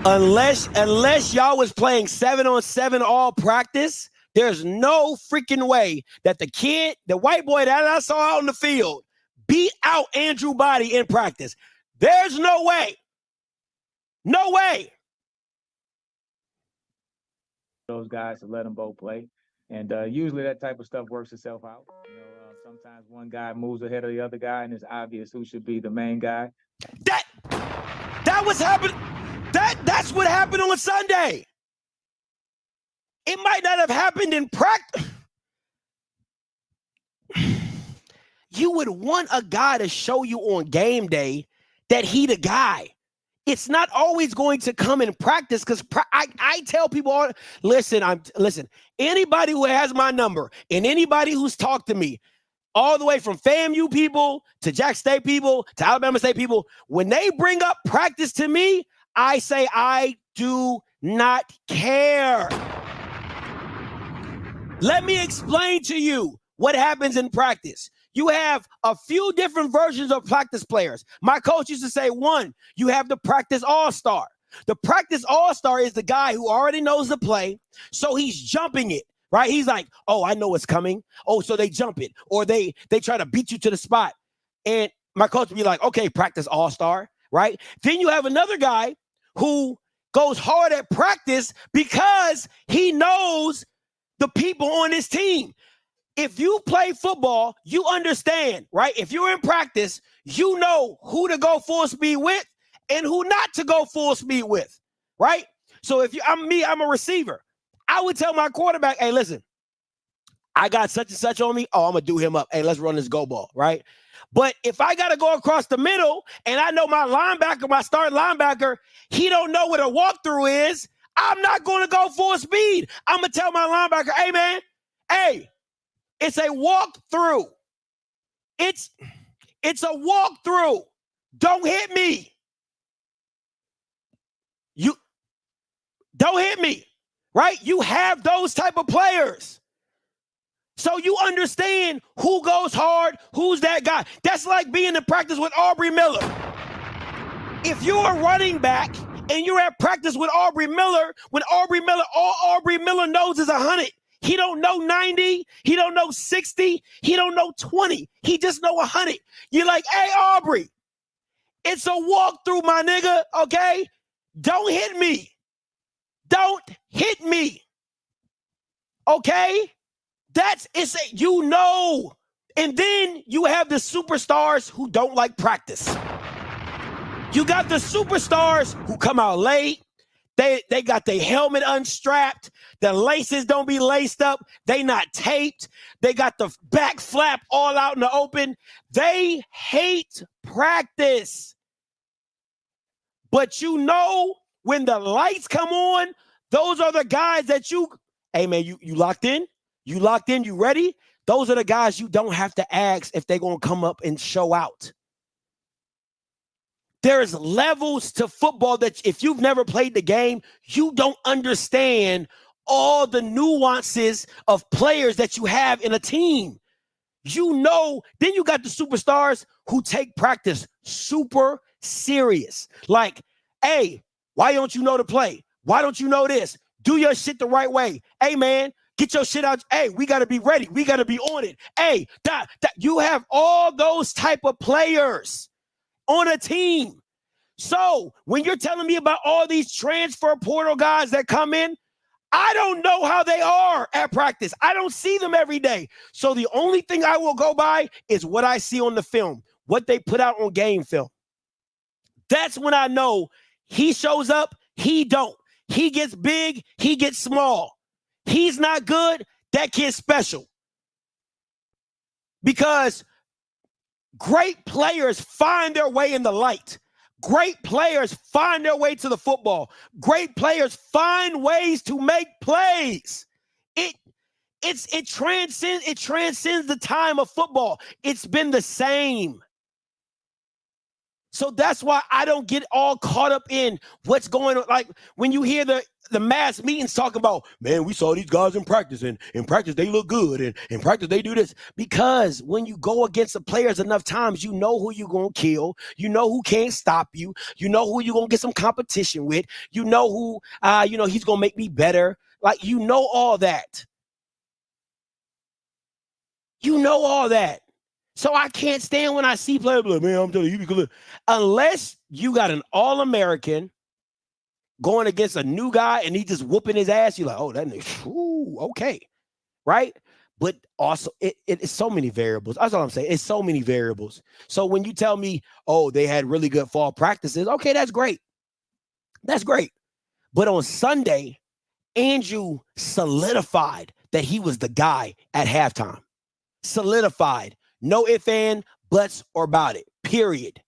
Unless y'all was playing 7-on-7 all practice, there's no freaking way that the white boy that I saw out on the field beat out Andrew Body in practice. There's no way. No way. those guys to let them both play. And usually that type of stuff works itself out. Sometimes one guy moves ahead of the other guy, and it's obvious who should be the main guy. That was happening. That's what happened on Sunday. It might not have happened in practice. You would want a guy to show you on game day that he the guy. It's not always going to come in practice because I tell people, listen, anybody who has my number and anybody who's talked to me, all the way from FAMU people to Jack State people to Alabama State people, when they bring up practice to me, I say I do not care. Let me explain to you what happens in practice. You have a few different versions of practice players. My coach used to say, one, you have the practice all-star. The practice all-star is the guy who already knows the play, so he's jumping it, right? He's like, oh, I know what's coming. Oh, so they jump it, or they try to beat you to the spot. And my coach would be like, okay, practice all-star, right? Then you have another guy who goes hard at practice because he knows the people on his team. If you play football, you understand, right? If you're in practice, you know who to go full speed with and who not to go full speed with, right? So if I'm a receiver. I would tell my quarterback, hey, listen, I got such and such on me. Oh, I'm going to do him up. Hey, let's run this go ball, right? But if I got to go across the middle and I know my linebacker, my starting linebacker, he don't know what a walkthrough is, I'm not going to go full speed. I'm going to tell my linebacker, hey, man, hey, it's a walkthrough. It's a walkthrough. Don't hit me. You don't hit me, right? You have those type of players. So you understand who goes hard, who's that guy. That's like being in practice with Aubrey Miller. If you're a running back and you're at practice with Aubrey Miller, when Aubrey Miller, all Aubrey Miller knows is 100. He don't know 90. He don't know 60. He don't know 20. He just know 100. You're like, hey, Aubrey, it's a walkthrough, my nigga, okay? Don't hit me. Don't hit me. Okay? You know. And then you have the superstars who don't like practice. You got the superstars who come out late. They got their helmet unstrapped. The laces don't be laced up. They not taped. They got the back flap all out in the open. They hate practice. But you know when the lights come on, those are the guys that hey, man, you locked in? You locked in? You ready? Those are the guys you don't have to ask if they're going to come up and show out. There's levels to football that if you've never played the game, you don't understand all the nuances of players that you have in a team. You know, then you got the superstars who take practice super serious. Like, hey, why don't you know the play? Why don't you know this? Do your shit the right way. Hey, man, get your shit out. Hey, we got to be ready. We got to be on it. Hey, you have all those type of players on a team. So when you're telling me about all these transfer portal guys that come in, I don't know how they are at practice. I don't see them every day. So the only thing I will go by is what I see on the film, what they put out on game film. That's when I know he shows up, he don't. He gets big, he gets small. He's not good, that kid's special. Because great players find their way in the light. Great players find their way to the football. Great players find ways to make plays. It transcends the time of football. It's been the same. So that's why I don't get all caught up in what's going on. Like when you hear the mass meetings talk about, man, we saw these guys in practice, and in practice they look good, and in practice they do this. Because when you go against the players enough times, you know who you're going to kill. You know who can't stop you. You know who you're going to get some competition with. You know who, he's going to make me better. Like, you know all that. You know all that. So I can't stand when I see players like, man, I'm telling you, unless you got an All-American going against a new guy and he just whooping his ass, you're like, oh, that nigga, ooh, okay, right? But also, it's so many variables. That's all I'm saying. It's so many variables. So when you tell me, oh, they had really good fall practices, okay, that's great. That's great. But on Sunday, Andrew solidified that he was the guy at halftime. Solidified. No ifs, ands, buts, or about it. Period.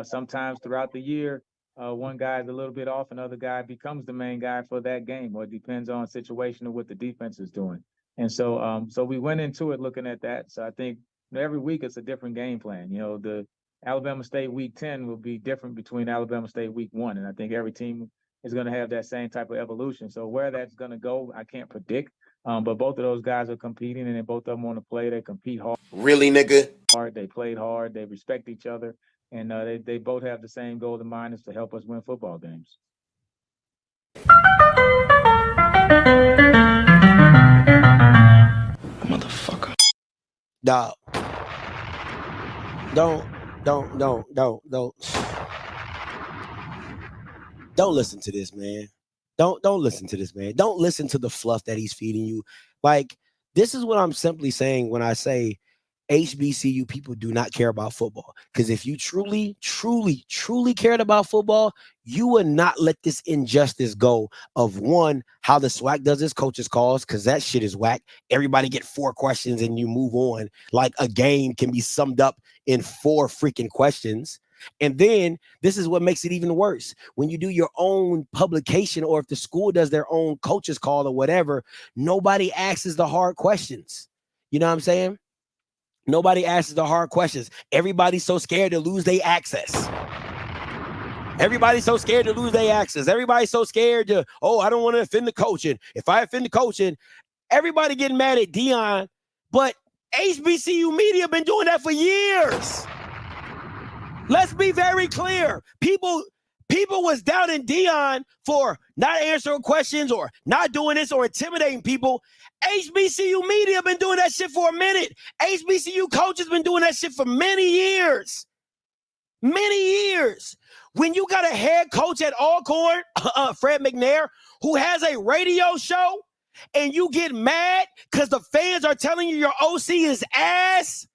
Sometimes throughout the year, one guy is a little bit off, another guy becomes the main guy for that game, or it depends on situation of what the defense is doing. And so, so we went into it looking at that. So I think every week it's a different game plan. The Alabama State Week 10 will be different between Alabama State Week 1, and I think every team is going to have that same type of evolution. So where that's going to go, I can't predict. But both of those guys are competing, and they both of them want to play. They compete hard. Really, nigga? Hard. They played hard. They respect each other. And they both have the same goal in mind, is to help us win football games. Motherfucker. Dog. Don't listen to this, man. Don't listen to this, man. Don't listen to the fluff that he's feeding you. Like, this is what I'm simply saying when I say HBCU people do not care about football. Because if you truly cared about football, you would not let this injustice go of, one, how the SWAC does its coaches calls, because that shit is whack. Everybody get 4 questions and you move on. Like a game can be summed up in 4 freaking questions. And then this is what makes it even worse. When you do your own publication, or if the school does their own coaches call or whatever, nobody asks the hard questions. You know what I'm saying? Nobody asks the hard questions. Everybody's so scared to lose their access. Everybody's so scared to lose their access. Everybody's so scared to, I don't want to offend the coach. And if I offend the coach, and everybody getting mad at Dion, but HBCU media been doing that for years. Let's be very clear. People was doubting Dion for not answering questions or not doing this or intimidating people. HBCU media been doing that shit for a minute. HBCU coaches been doing that shit for many years. Many years. When you got a head coach at Alcorn, Fred McNair, who has a radio show, and you get mad because the fans are telling you your OC is ass,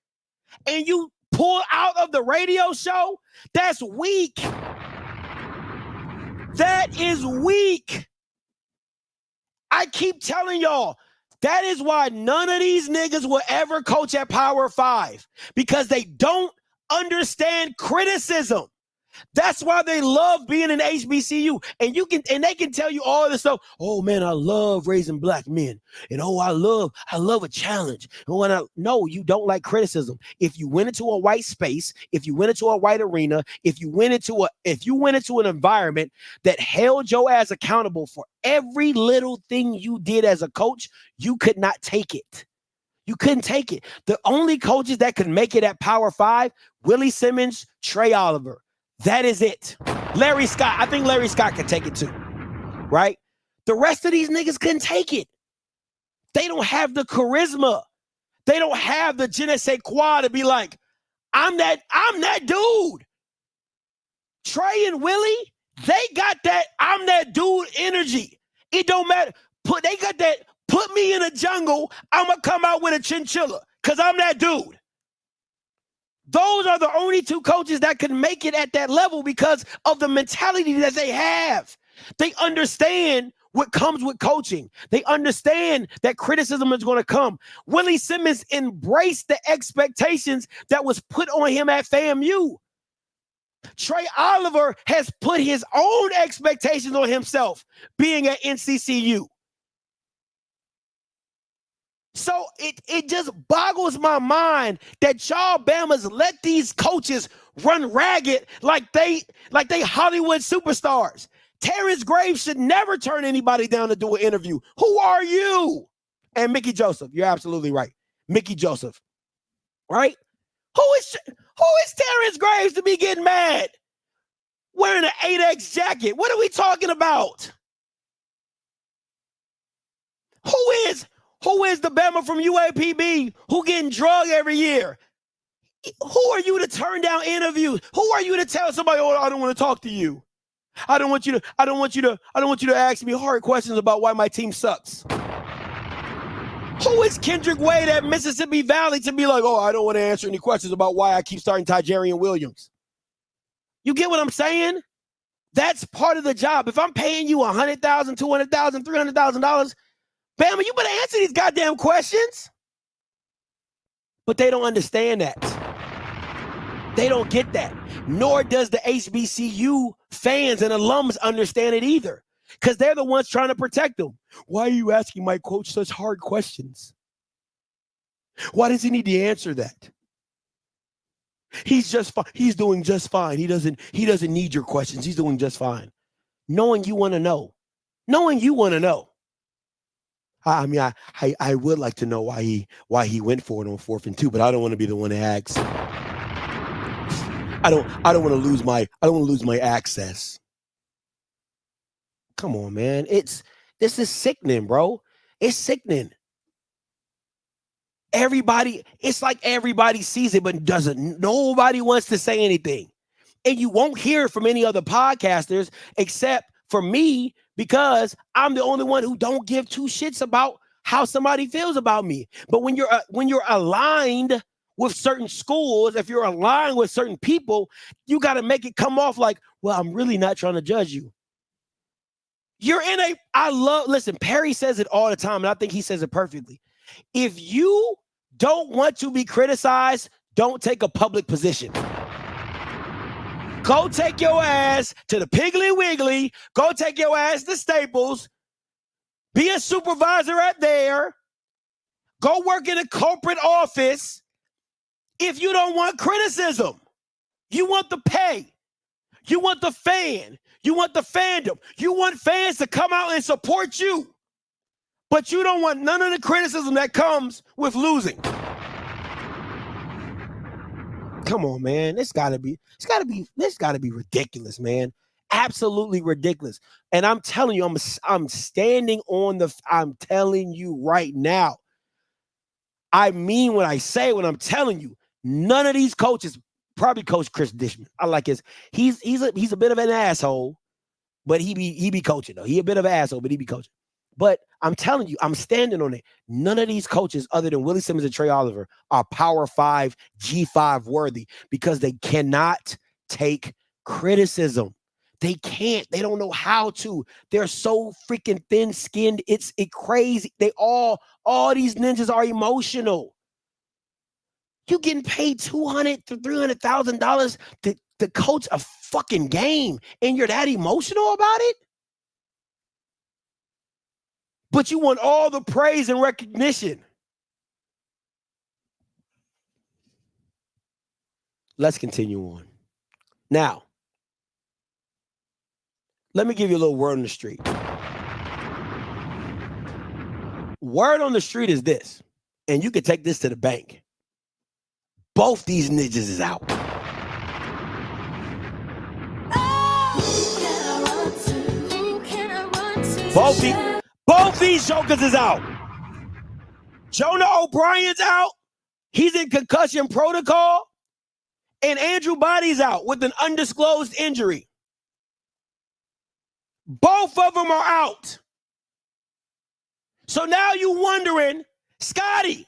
and you pull out of the radio show, that's weak. That is weak. I keep telling y'all, that is why none of these niggas will ever coach at Power 5, because they don't understand criticism. That's why they love being in HBCU. And they can tell you all this stuff. Oh man, I love raising black men. And I love a challenge. And no, you don't like criticism. If you went into a white space, if you went into a white arena, if you went into an environment that held your ass accountable for every little thing you did as a coach, you could not take it. You couldn't take it. The only coaches that could make it at Power 5, Willie Simmons, Trey Oliver. That is it. Larry Scott. I think Larry Scott could take it too. Right? The rest of these niggas couldn't take it. They don't have the charisma. They don't have the je ne sais quoi to be like, I'm that dude. Trey and Willie, they got that I'm that dude energy. It don't matter. They got that put me in a jungle, I'm going to come out with a chinchilla because I'm that dude. Those are the only 2 coaches that can make it at that level because of the mentality that they have. They understand what comes with coaching. They understand that criticism is going to come. Willie Simmons embraced the expectations that was put on him at FAMU. Trey Oliver has put his own expectations on himself being at NCCU. So it just boggles my mind that y'all Bamas let these coaches run ragged like they Hollywood superstars. Terrence Graves should never turn anybody down to do an interview. Who are you? And Mickey Joseph, you're absolutely right. Mickey Joseph, right? Who is Terrence Graves to be getting mad? Wearing an 8X jacket. What are we talking about? Who is the Bama from UAPB who getting drugged every year? Who are you to turn down interviews? Who are you to tell somebody, I don't want to talk to you? I don't want you to ask me hard questions about why my team sucks. Who is Kendrick Wade at Mississippi Valley to be like, oh, I don't want to answer any questions about why I keep starting Tyrone Williams? You get what I'm saying? That's part of the job. If I'm paying you $100,000, $200,000, $300,000, Bama, you better answer these goddamn questions. But they don't understand that. They don't get that. Nor does the HBCU fans and alums understand it either, because they're the ones trying to protect them. Why are you asking my coach such hard questions? Why does he need to answer that? He's just fine. He's doing just fine. He doesn't need your questions. He's doing just fine. Knowing you want to know. Knowing you want to know. I mean, I would like to know why he went for it on 4th and 2, but I don't want to be the one to ask. I don't want to lose my access. Come on, man. This is sickening, bro. It's sickening. It's like everybody sees it, but doesn't. Nobody wants to say anything. And you won't hear it from any other podcasters except for me, because I'm the only one who don't give two shits about how somebody feels about me. But when you're aligned with certain schools, if you're aligned with certain people, you got to make it come off like, well, I'm really not trying to judge you. Listen, Perry says it all the time, and I think he says it perfectly. If you don't want to be criticized, don't take a public position. Go take your ass to the Piggly Wiggly. Go take your ass to Staples. Be a supervisor at there. Go work in a corporate office. If you don't want criticism, you want the pay. You want the fan. You want the fandom. You want fans to come out and support you. But you don't want none of the criticism that comes with losing. Come on, man. This gotta be ridiculous, man. Absolutely ridiculous. And I'm telling you, I'm standing on I'm telling you right now. I mean what I say when I'm telling you. None of these coaches, probably Coach Chris Dishman. I like he's a bit of an asshole, but he be coaching though. He a bit of an asshole, but he be coaching. But I'm telling you, I'm standing on it. None of these coaches, other than Willie Simmons and Trey Oliver, are Power 5, G5 worthy, because they cannot take criticism. They can't. They don't know how to. They're so freaking thin-skinned. It's crazy. All these ninjas are emotional. You getting paid $200,000 to $300,000 to coach a fucking game, and you're that emotional about it? But you want all the praise and recognition. Let's continue on. Now, let me give you a little word on the street. Word on the street is this, and you can take this to the bank. Both these ninjas is out. Both these jokers is out. Jonah O'Brien's out. He's in concussion protocol. And Andrew Body's out with an undisclosed injury. Both of them are out. So now you wondering, Scotty,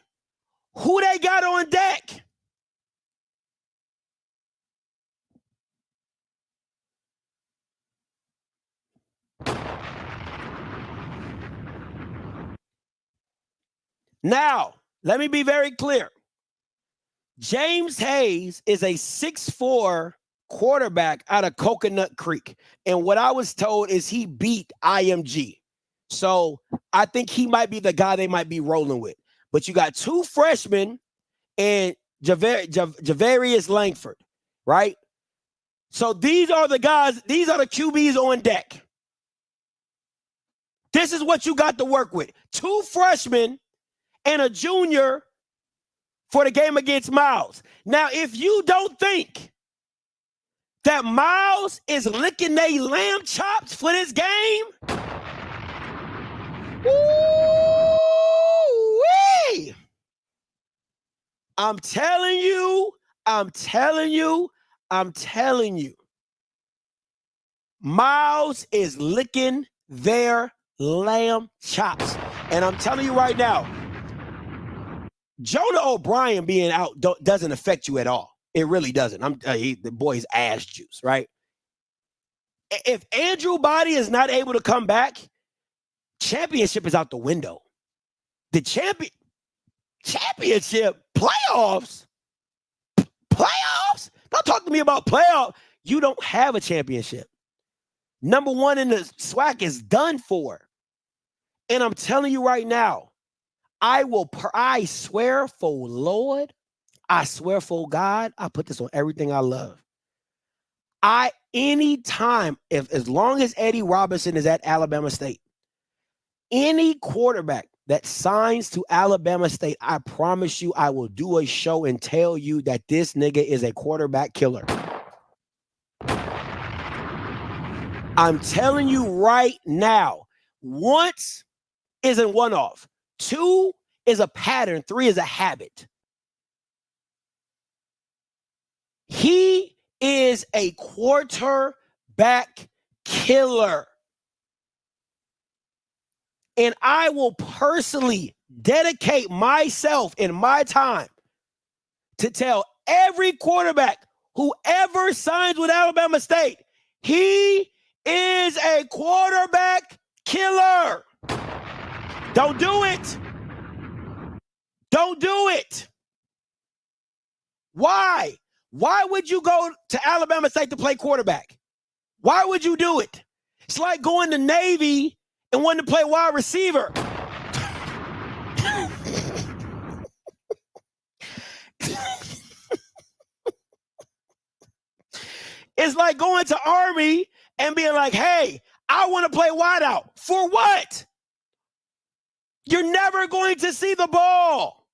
who they got on deck? Now, let me be very clear. James Hayes is a 6'4" quarterback out of Coconut Creek. And what I was told is he beat IMG. So I think he might be the guy they might be rolling with. But you got two freshmen and Javarius Langford, right? So these are the guys, these are the QBs on deck. This is what you got to work with. Two freshmen and a junior for the game against Miles. Now, if you don't think that Miles is licking they lamb chops for this game, woo-wee! I'm telling you, Miles is licking their lamb chops. And I'm telling you right now, Jonah O'Brien being out doesn't affect you at all. It really doesn't. The boy's ass juice, right? If Andrew Body is not able to come back, championship is out the window. The championship playoffs. Don't talk to me about playoffs. You don't have a championship. Number one in the SWAC is done for. And I'm telling you right now, I swear for Lord, I swear for God, I put this on everything I love. Anytime, as long as Eddie Robinson is at Alabama State, any quarterback that signs to Alabama State, I promise you, I will do a show and tell you that this nigga is a quarterback killer. I'm telling you right now, once is a one-off. 2 is a pattern. 3 is a habit. He is a quarterback killer. And I will personally dedicate myself in my time to tell every quarterback who ever signs with Alabama State, he is a quarterback killer. Don't do it. Don't do it. Why? Why would you go to Alabama State to play quarterback? Why would you do it? It's like going to Navy and wanting to play wide receiver. It's like going to Army and being like, hey, I want to play wideout. For what? You're never going to see the ball.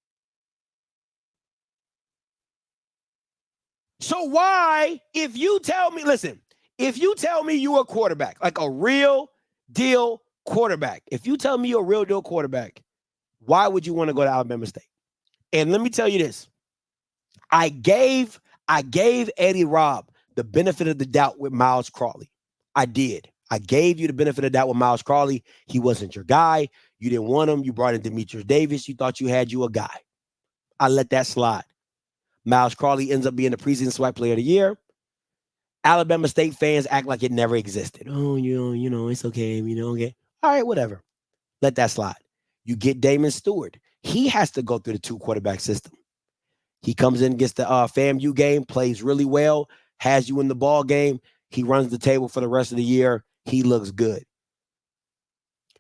So why, if you tell me, listen, if you tell me you're a quarterback, like a real deal quarterback, if you tell me you're a real deal quarterback, why would you want to go to Alabama State? And let me tell you this. I gave Eddie Robb the benefit of the doubt with Miles Crawley. I did. I gave you the benefit of the doubt with Miles Crawley. He wasn't your guy. You didn't want him. You brought in Demetrius Davis. You thought you had a guy. I let that slide. Miles Crawley ends up being the preseason SWAC player of the year. Alabama State fans act like it never existed. Oh, you know, it's okay. Okay. All right, whatever. Let that slide. You get Damon Stewart. He has to go through the 2 quarterback system. He comes in, gets the FAMU game, plays really well, has you in the ball game. He runs the table for the rest of the year. He looks good.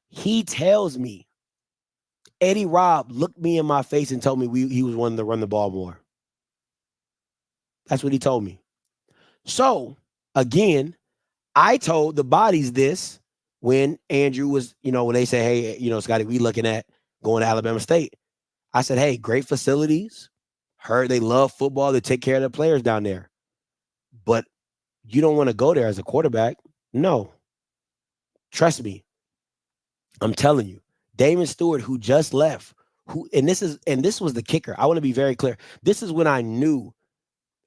He tells me, Eddie Robb looked me in my face and told me he was wanting to run the ball more. That's what he told me. So, I told the bodies this when Andrew was, when they say, hey, Scotty, we looking at going to Alabama State. I said, hey, great facilities. Heard they love football. They take care of their players down there. But you don't want to go there as a quarterback. No. Trust me. I'm telling you. Damon Stewart, who just left, and this was the kicker. I want to be very clear. This is when I knew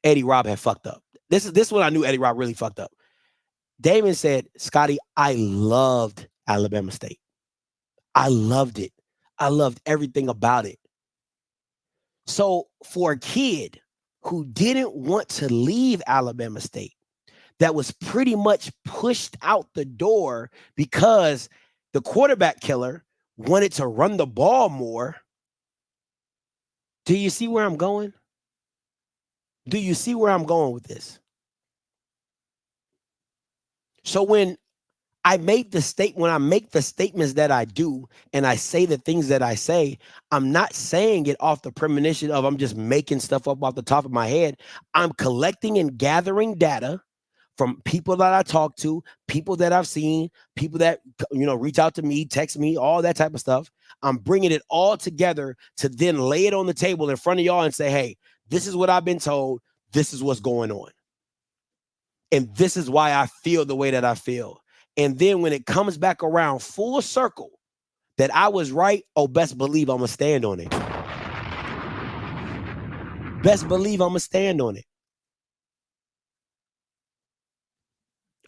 Eddie Robb had fucked up. This is when I knew Eddie Robb really fucked up. Damon said, Scotty, I loved Alabama State. I loved it. I loved everything about it. So for a kid who didn't want to leave Alabama State, that was pretty much pushed out the door because the quarterback killer wanted to run the ball more. Do you see where I'm going? Do you see where I'm going with this? So when I make the statements that I do, and I say the things that I say, I'm not saying it off the premonition of I'm just making stuff up off the top of my head. I'm collecting and gathering data from people that I talk to, people that I've seen, people that, reach out to me, text me, all that type of stuff. I'm bringing it all together to then lay it on the table in front of y'all and say, hey, this is what I've been told. This is what's going on. And this is why I feel the way that I feel. And then when it comes back around full circle that I was right, best believe I'm going to stand on it. Best believe I'm going to stand on it.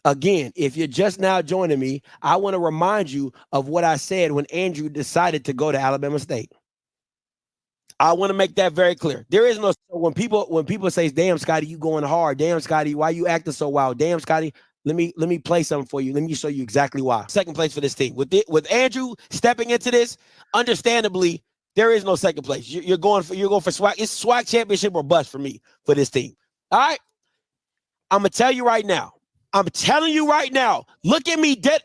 Again, if you're just now joining me, I want to remind you of what I said when Andrew decided to go to Alabama State. I want to make that very clear. There is no, when people say, damn, Scotty, you going hard. Damn, Scotty, why you acting so wild? Damn, Scotty, let me play something for you. Let me show you exactly why. Second place for this team. With Andrew stepping into this, understandably, there is no second place. You're going for SWAC. It's SWAC championship or bust for me for this team. All right. I'm gonna tell you right now. I'm telling you right now. Look at me dead.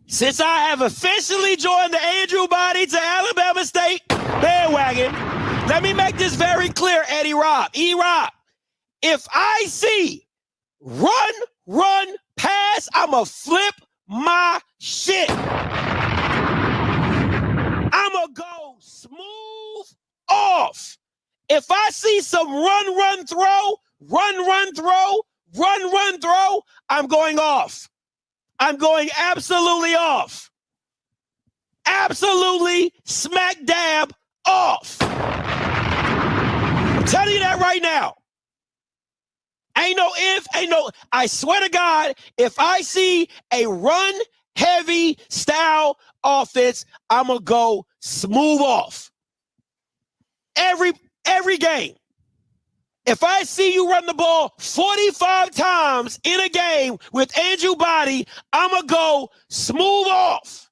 Since I have officially joined the Andrew Body to Alabama State bandwagon, let me make this very clear, Eddie Rob. E-Rob, if I see run, pass, I'ma flip my shit. I'ma go smooth off. If I see some run, throw, I'm going off. I'm going absolutely off. Absolutely smack dab off. I'm telling you that right now. Ain't no if, ain't no, I swear to God, if I see a run heavy style offense, I'm going to go smooth off. Every game. If I see you run the ball 45 times in a game with Andrew Body, I'm going to go smooth off.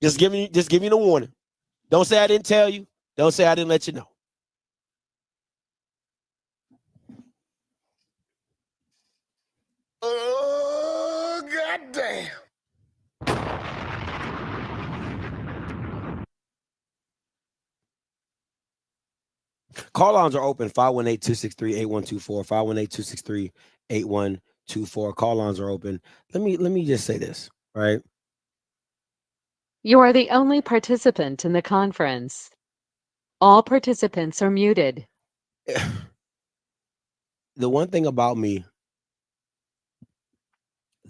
Just giving you the warning. Don't say I didn't tell you. Don't say I didn't let you know. Oh, goddamn. Call-ons are open, 518-263-8124, 518-263-8124. Call-ons are open. Let me just say this, right? You are the only participant in the conference. All participants are muted. The one thing about me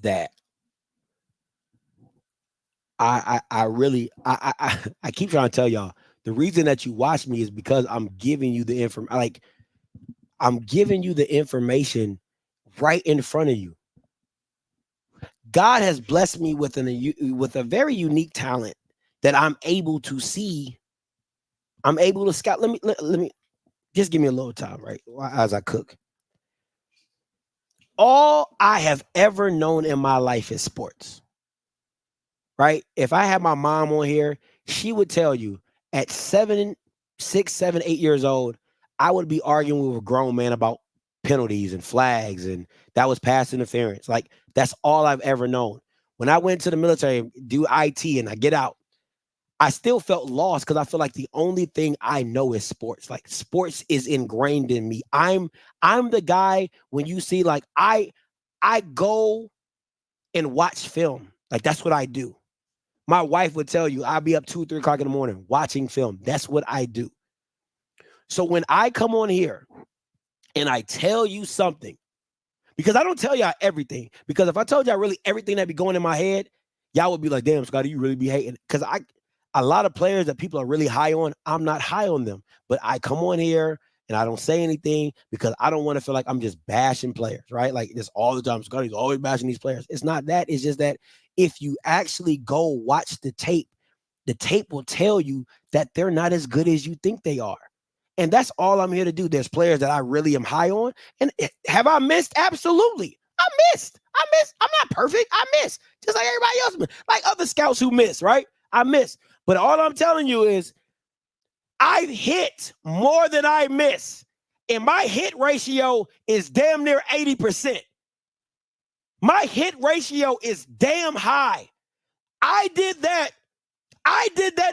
that I keep trying to tell y'all, the reason that you watch me is because I'm giving you the information. Like, I'm giving you the information right in front of you. God has blessed me with a very unique talent that I'm able to see. I'm able to scout. Let me just give me a little time, right, as I cook. All I have ever known in my life is sports. Right? If I had my mom on here, she would tell you at 6, 7, 8 years old, I would be arguing with a grown man about penalties and flags, and that was pass interference. Like, that's all I've ever known. When I went to the military, do IT, and I get out, I still felt lost because I feel like the only thing I know is sports. Like, sports is ingrained in me. I'm the guy when you see, like, I go and watch film. Like, that's what I do. My wife would tell you I'll be up 2, 3 o'clock in the morning watching film. That's what I do. So when I come on here and I tell you something, because I don't tell y'all everything, because if I told y'all really everything that be going in my head, y'all would be like, damn, Scotty, you really be hating. Because a lot of players that people are really high on, I'm not high on them. But I come on here and I don't say anything because I don't want to feel like I'm just bashing players, right? Like, this all the time. Scotty's always bashing these players. It's not that. It's just that if you actually go watch the tape will tell you that they're not as good as you think they are. And that's all I'm here to do. There's players that I really am high on. And have I missed? Absolutely. I missed. I'm not perfect. I missed. Just like everybody else missed. Like other scouts who miss, right? I missed. But all I'm telling you is I've hit more than I miss. And my hit ratio is damn near 80%. My hit ratio is damn high. I did that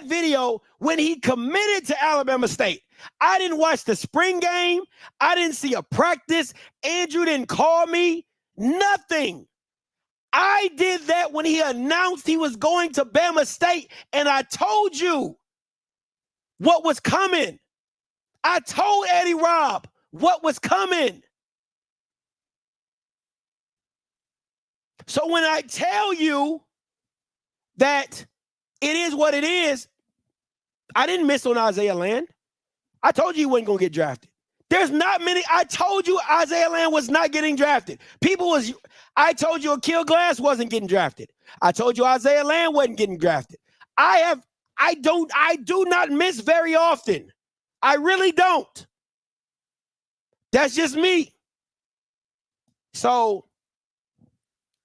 video when he committed to Alabama State. I didn't watch the spring game. I didn't see a practice. Andrew didn't call me. Nothing. I did that when he announced he was going to Bama State, and I told you what was coming. I told Eddie Rob what was coming. So when I tell you that it is what it is. I didn't miss on Isaiah Land. I told you he wasn't going to get drafted. There's not many. I told you Isaiah Land was not getting drafted. I told you Akil Glass wasn't getting drafted. I told you Isaiah Land wasn't getting drafted. I do not miss very often. I really don't. That's just me. So,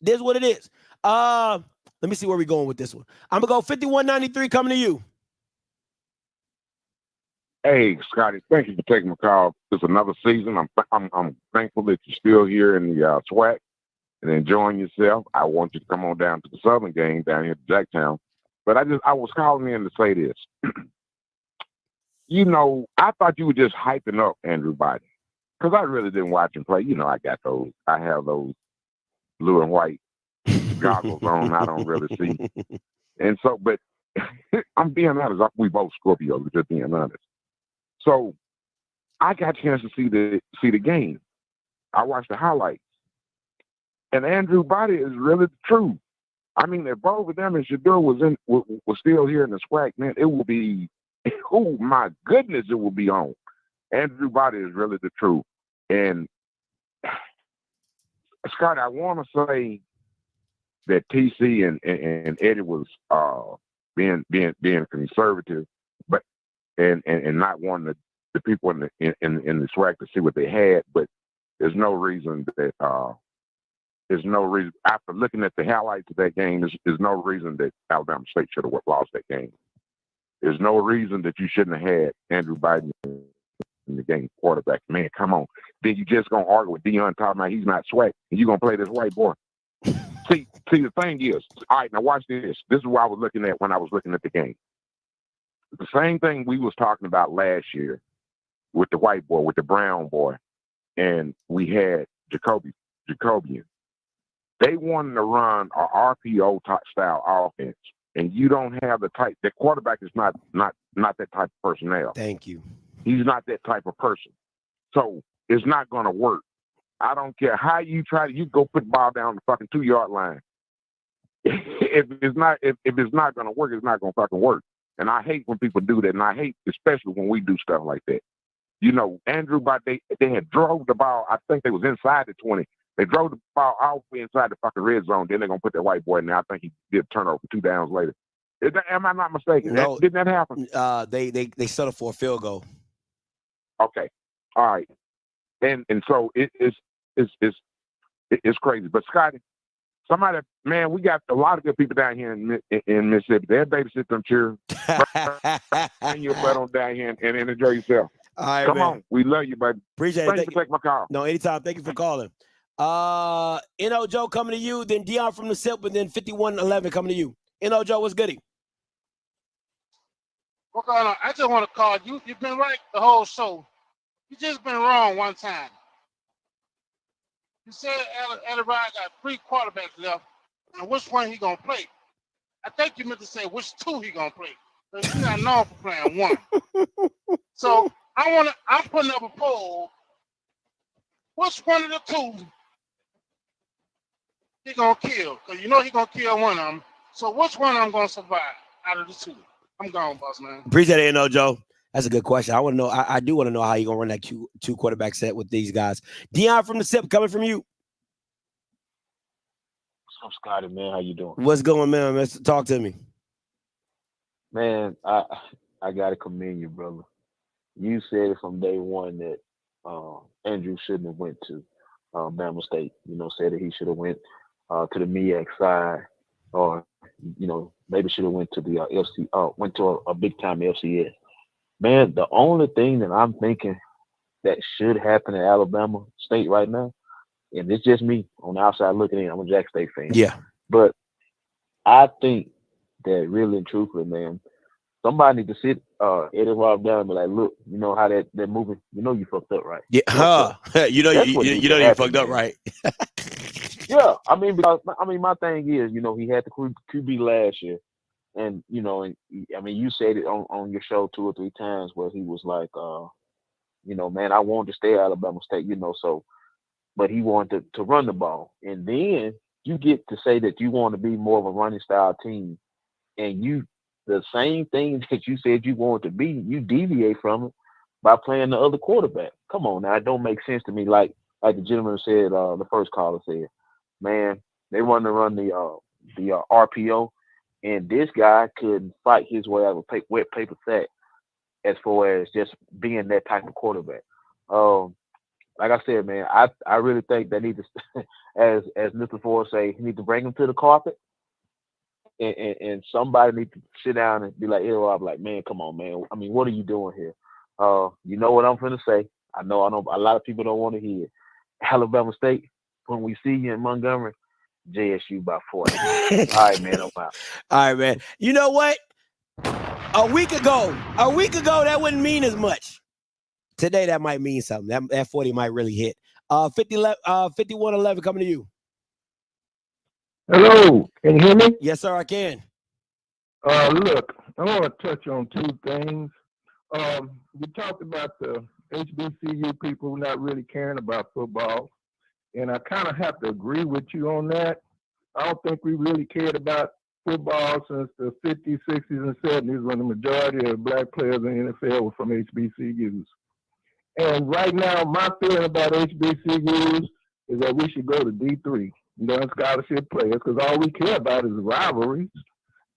this is what it is. Let me see where we're going with this one. I'm going to go 5193 coming to you. Hey, Scotty, thank you for taking my call. It's another season. I'm thankful that you're still here in the SWAC and enjoying yourself. I want you to come on down to the Southern game down here to Jacktown. But I was calling in to say this. I thought you were just hyping up Andrew Biden because I really didn't watch him play. I have those blue and white goggles on. I don't really see. And so, but I'm being honest. We both Scorpios, just being honest. So I got a chance to see the game. I watched the highlights. And Andrew Body is really the truth. I mean, if both of them and Shador was still here in the SWAC, man, it will be, oh my goodness, it will be on. Andrew Body is really the truth. And Scott, I want to say that TC and Eddie was being conservative, but and not wanting the people in the SWAC to see what they had. But there's no reason that after looking at the highlights of that game, there's no reason that Alabama State should have lost that game. There's no reason that you shouldn't have had Andrew Biden in the game quarterback. Man, come on. Then you just gonna argue with Deion talking about he's not SWAC and you gonna play this white boy. See, the thing is, all right, now watch this. This is what I was looking at when I was looking at the game. The same thing we was talking about last year with the white boy, with the brown boy, and we had Jacobian. They wanted to run a RPO style offense, and you don't have the quarterback is not that type of personnel. Thank you. He's not that type of person. So it's not going to work. I don't care how you try to, you go put the ball down the fucking 2-yard line. If it's not going to work, it's not going to fucking work. And I hate when people do that. And I hate, especially when we do stuff like that. Andrew, they had drove the ball. I think they was inside the 20. They drove the ball all the way inside the fucking red zone. Then they're going to put that white boy in there. I think he did turnover 2 downs later. Am I not mistaken? No, didn't that happen? They settled for a field goal. Okay. All right. And so it's crazy. But Scotty, we got a lot of good people down here in Mississippi. They'll babysit them children. And your butt on down here and enjoy yourself. All right, Come man. on. We love you, buddy. Appreciate Thank it. you for taking my call. No, anytime. Thank you for calling. Joe coming to you, then Dion from the SIP, and then 5111 coming to you. Joe, what's goody? What's going on? I just want to call you. You've been right the whole show. You just been wrong one time. You said Alabama got 3 quarterbacks left, and which one he gonna play? I think you meant to say which 2 he gonna play. But he's not known for playing 1. So I'm putting up a poll. Which one of the 2 he gonna kill? Because he gonna kill one of them. So which one I'm gonna survive out of the 2? I'm gone, boss man. Appreciate it, Joe. That's a good question. I want to know. I do want to know how you're gonna run that 2 quarterback set with these guys. Dion from the SIP coming from you. What's up, Scotty, man? How you doing? What's going, man? Talk to me. Man, I gotta commend you, brother. You said it from day one that Andrew shouldn't have went to Bama State. Said that he should have went to the MEAC side, or maybe should have went to the went to a big time FCS. Man, the only thing that I'm thinking that should happen at Alabama State right now, and it's just me on the outside looking in. I'm a Jack State fan. Yeah. But I think that really and truthfully, man, somebody need to sit Eddie Rob down and be like, look, you know how that moving, you fucked up, right? Yeah. You fucked up, right? Yeah. Because my thing is, he had the QB last year. And you said it on your show 2 or 3 times where he was like, man, I wanted to stay at Alabama State, so, but he wanted to run the ball. And then you get to say that you want to be more of a running style team, and you the same thing that you said you wanted to be, you deviate from it by playing the other quarterback. Come on now, it don't make sense to me. Like the gentleman said, the first caller said, man, they want to run the RPO, and this guy couldn't fight his way out of a wet paper sack as far as just being that type of quarterback. Like I said, man, I really think they need to, as Mr. Ford say, he need to bring him to the carpet, and somebody need to sit down and be like, I'm like, man, come on, man. I mean, what are you doing here? You know what I'm finna say. I know a lot of people don't want to hear it. Alabama State, when we see you in Montgomery, JSU by 40. All right, man, I'm out. All right, man. You know what? A week ago, that wouldn't mean as much. Today, that might mean something. That 40 might really hit. 5111 coming to you. Hello, can you hear me? Yes, sir, I can. Look, I want to touch on two things. You talked about the HBCU people not really caring about football, and I kind of have to agree with you on that. I don't think we really cared about football since the 50s, 60s, and 70s when the majority of black players in the NFL were from HBCUs. And right now, my feeling about HBCUs is that we should go to D3, non-scholarship players, because all we care about is rivalries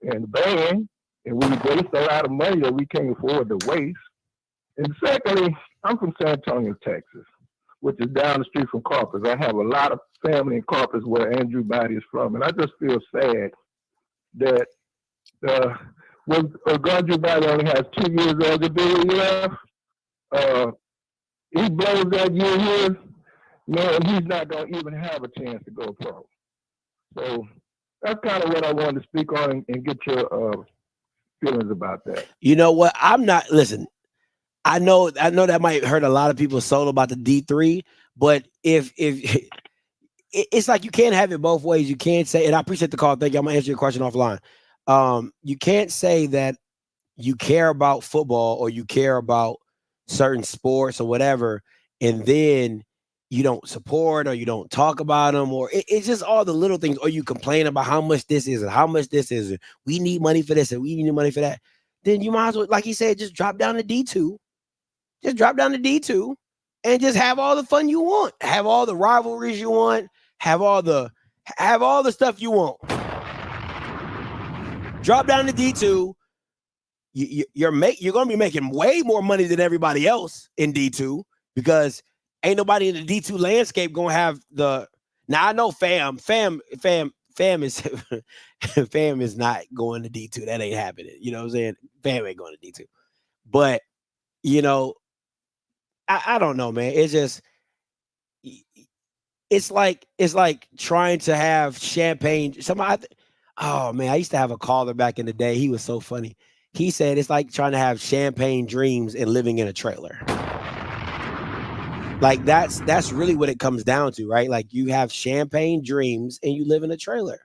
and the band, and we waste a lot of money that we can't afford to waste. And secondly, I'm from San Antonio, Texas, which is down the street from Corpus. I have a lot of family in Corpus where Andrew Body is from, and I just feel sad that Andrew Body only has 2 years eligibility left. He blows that year here, man, he's not going to even have a chance to go pro. So that's kind of what I wanted to speak on and get your feelings about that. You know what? Listen, I know that might hurt a lot of people's soul about the D3, but if it's like you can't have it both ways. You can't say, and I appreciate the call. Thank you. I'm gonna answer your question offline. You can't say that you care about football or you care about certain sports or whatever, and then you don't support or you don't talk about them, or it's just all the little things, or you complain about how much this is and how much this is, and we need money for this and we need money for that. Then you might as well, like he said, just drop down to D2. Just drop down to D2 and just have all the fun you want. Have all the rivalries you want. Have all the stuff you want. Drop down to D2. You're going to be making way more money than everybody else in D2 because ain't nobody in the D2 landscape going to have the. Now I know fam is fam is not going to D2. That ain't happening. You know what I'm saying? Fam ain't going to D2. But you know, I don't know, man. It's just it's like trying to have champagne. Oh man, I used to have a caller back in the day. He was so funny. He said it's like trying to have champagne dreams and living in a trailer. Like that's really what it comes down to, right? Like you have champagne dreams and you live in a trailer.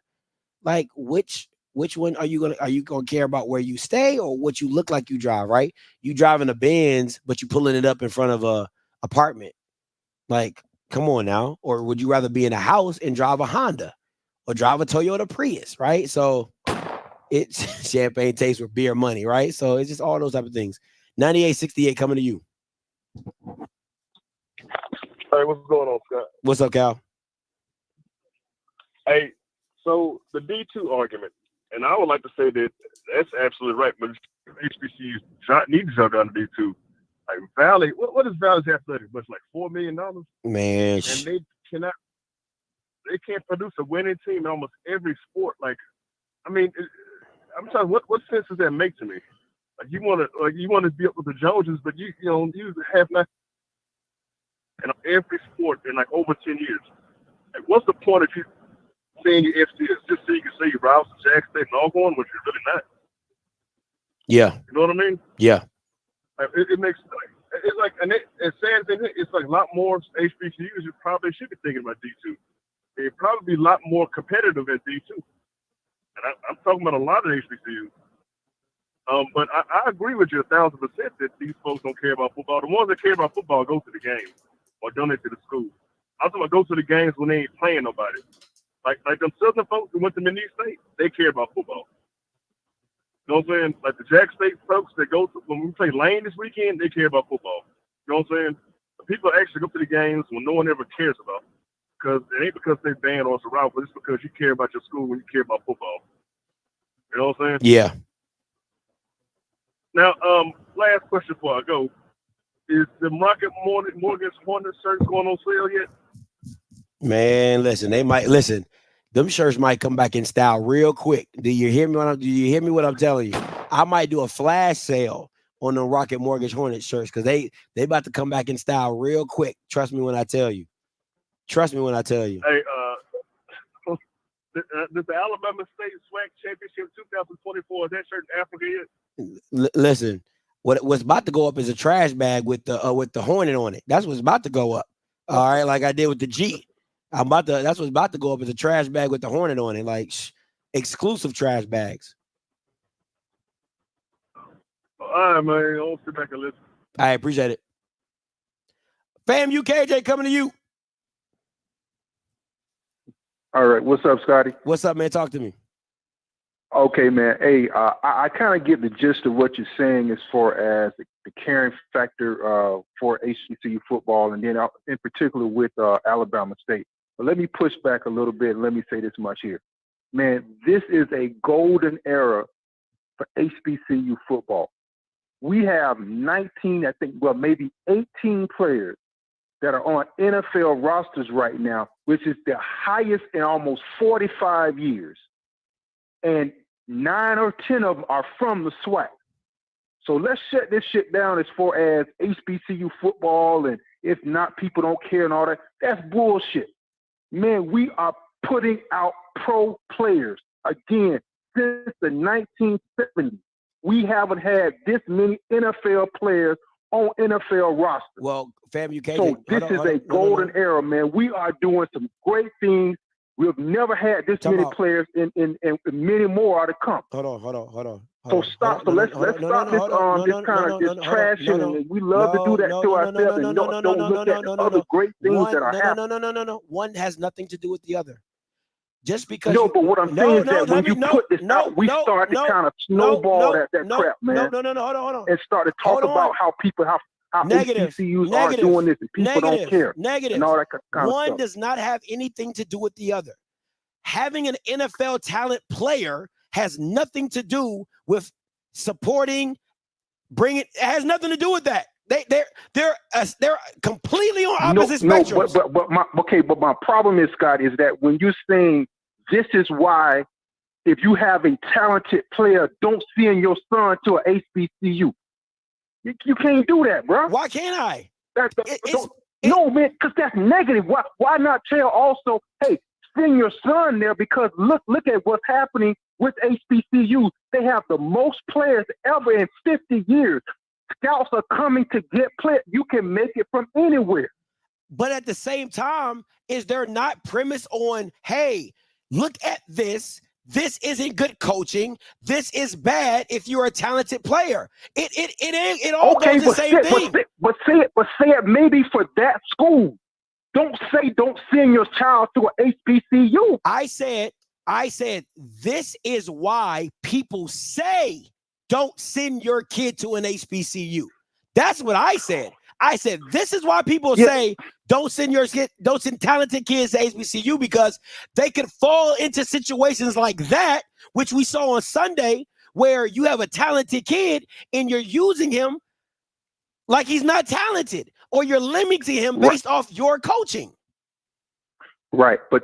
Like which one are you gonna care about where you stay or what you look like you drive, right? You driving a Benz, but you pulling it up in front of a apartment. Like, come on now. Or would you rather be in a house and drive a Honda or drive a Toyota Prius, right? So it's champagne tastes with beer money, right? So it's just all those type of things. 9868 coming to you. Hey, what's going on, Scott? What's up, Cal? Hey, so the D2 argument, and I would like to say that that's absolutely right, but HBCUs need to jump down to D2. Like Valley, what is Valley's athletic? What's like $4 million? Man, and they can't produce a winning team in almost every sport. Like, I mean, I'm telling you, what sense does that make to me? Like you want to be up with the Joneses, but you have not in every sport in like over 10 years. Like, what's the point of you saying your FCS just so you can say you're Rouse, Jack State, and Alcorn, which you're really not? Yeah. You know what I mean? Yeah. Like, it makes it's like, and it's sad thing. It's like a lot more HBCUs you probably should be thinking about D2. They'd probably be a lot more competitive at D2. And I'm talking about a lot of HBCUs. But I agree with you 1,000% that these folks don't care about football. The ones that care about football go to the game or donate to the school. I'm talking about go to the games when they ain't playing nobody. Like them Southern folks who went to Mini State, they care about football. You know what I'm saying? Like the Jack State folks that go to, when we play Lane this weekend, they care about football. You know what I'm saying? People actually go to the games when no one ever cares about. Because it ain't because they banned or surround, but it's because you care about your school when you care about football. You know what I'm saying? Yeah. Now, last question before I go. Is the Rocket Mortgage Hornet shirts going on sale yet? Man, listen, they might listen. Them shirts might come back in style real quick. Do you hear me what I'm telling you? I might do a flash sale on the Rocket Mortgage Hornet shirts because they about to come back in style real quick. Trust me when I tell you. Trust me when I tell you. Hey, does the Alabama State SWAC Championship 2024, is that shirt in Africa yet? Listen, what's about to go up is a trash bag with the Hornet on it. That's what's about to go up. All right, like I did with the G. That's what's about to go up is a trash bag with the Hornet on it, like exclusive trash bags. All right, man. I'll sit back and listen. I appreciate it. Fam UKJ coming to you. All right, what's up, Scotty? What's up, man? Talk to me. Okay, man. Hey, I kind of get the gist of what you're saying as far as the caring factor for HBCU football, and then in particular with Alabama State. But let me push back a little bit and let me say this much here. Man, this is a golden era for HBCU football. We have 19, I think, well, maybe 18 players that are on NFL rosters right now, which is the highest in almost 45 years. And 9 or 10 of them are from the SWAC. So let's shut this shit down as far as HBCU football, and if not, people don't care and all that. That's bullshit. Man, we are putting out pro players. Again, since the 1970s, we haven't had this many NFL players on NFL rosters. Well, fam, you can't. So this is a golden era, man. We are doing some great things. We've never had this many players, and many more are to come. Hold on. So stop. So let's stop this kind of this trashing, and we love to do that to ourselves, and don't look at the other great things that are happening. No. One has nothing to do with the other. Just because but what I'm saying is that when you put this out, we start to kind of snowball that crap, man. No, hold on. And start to talk about how HBCUs are doing this and people don't care. Negative. And all that kind of One stuff. does not have anything to do with the other. Having an NFL talent player has nothing to do with supporting, it has nothing to do with that. They're completely on opposite spectrums. But my problem is, Scott, is that when you're saying this is why, if you have a talented player, don't send your son to an HBCU. You can't do that, bro. Why can't I? No, man, because that's negative. Why not tell also, hey, send your son there, because look at what's happening with HBCU. They have the most players ever in 50 years. Scouts are coming to get players. You can make it from anywhere. But at the same time, is there not premise on, hey, look at this. This isn't good coaching. This is bad if you're a talented player. It all goes the same thing. But say it maybe for that school. Don't send your child to an HBCU. I said this is why people say don't send your kid to an HBCU. That's what I said. I said this is why people say don't send talented kids to HBCU, because they could fall into situations like that, which we saw on Sunday, where you have a talented kid and you're using him like he's not talented, or you're limiting him based off your coaching. Right, but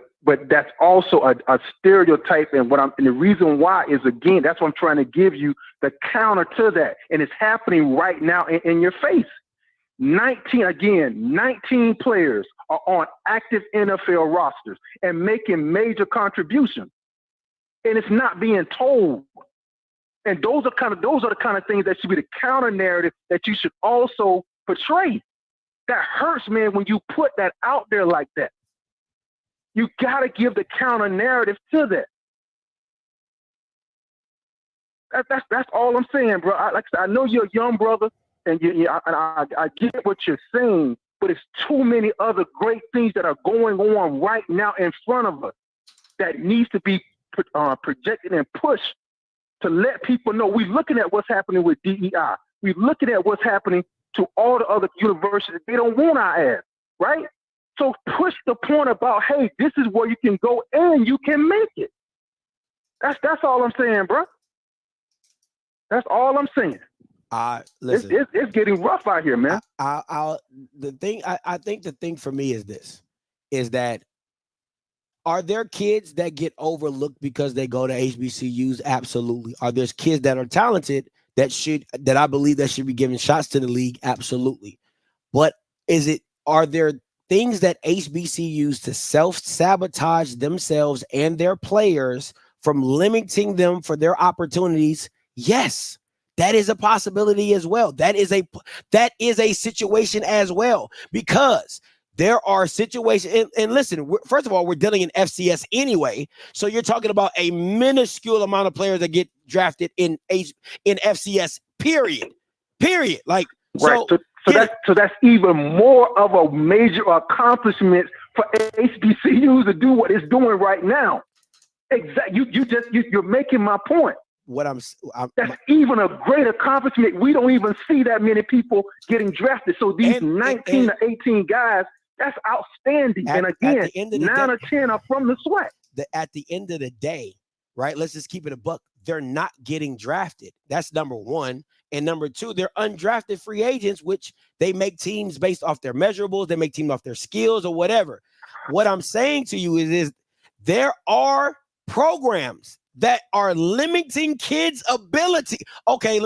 that's also a stereotype, and the reason why is, again, that's what I'm trying to give you the counter to that, and it's happening right now in your face. 19 players are on active NFL rosters and making major contributions, and it's not being told. And those are the kind of things that should be the counter narrative that you should also portray. That hurts, man, when you put that out there like that. You got to give the counter narrative to that. That's all I'm saying, bro. Like I said, I know you're a young brother, and I get what you're saying, but it's too many other great things that are going on right now in front of us that needs to be projected and pushed to let people know we're looking at what's happening with DEI. We're looking at what's happening to all the other universities. They don't want our ass, right? So push the point about, hey, this is where you can go and you can make it. That's all I'm saying, bro. That's all I'm saying. Listen, it's getting rough out here, man. I think the thing for me is that are there kids that get overlooked because they go to HBCUs? Absolutely. Are there kids that are talented that I believe that should be given shots to the league? Absolutely. But are there things that HBCUs to self-sabotage themselves and their players from limiting them for their opportunities? Yes. That is a possibility as well. That is a situation as well, because there are situations, and listen, first of all, we're dealing in FCS anyway. So you're talking about a minuscule amount of players that get drafted in FCS, period. Like, right. So that's even more of a major accomplishment for HBCUs to do what it's doing right now. Exactly. You're making my point. That's even a great accomplishment. We don't even see that many people getting drafted. So these 19 to 18 guys, that's outstanding. And again, 9 or 10 are from the SWAC. At the end of the day, right? Let's just keep it a buck. They're not getting drafted. That's number one. And number two, they're undrafted free agents, which they make teams based off their measurables. They make teams off their skills or whatever. What I'm saying to you is there are programs that are limiting kids' ability. Okay,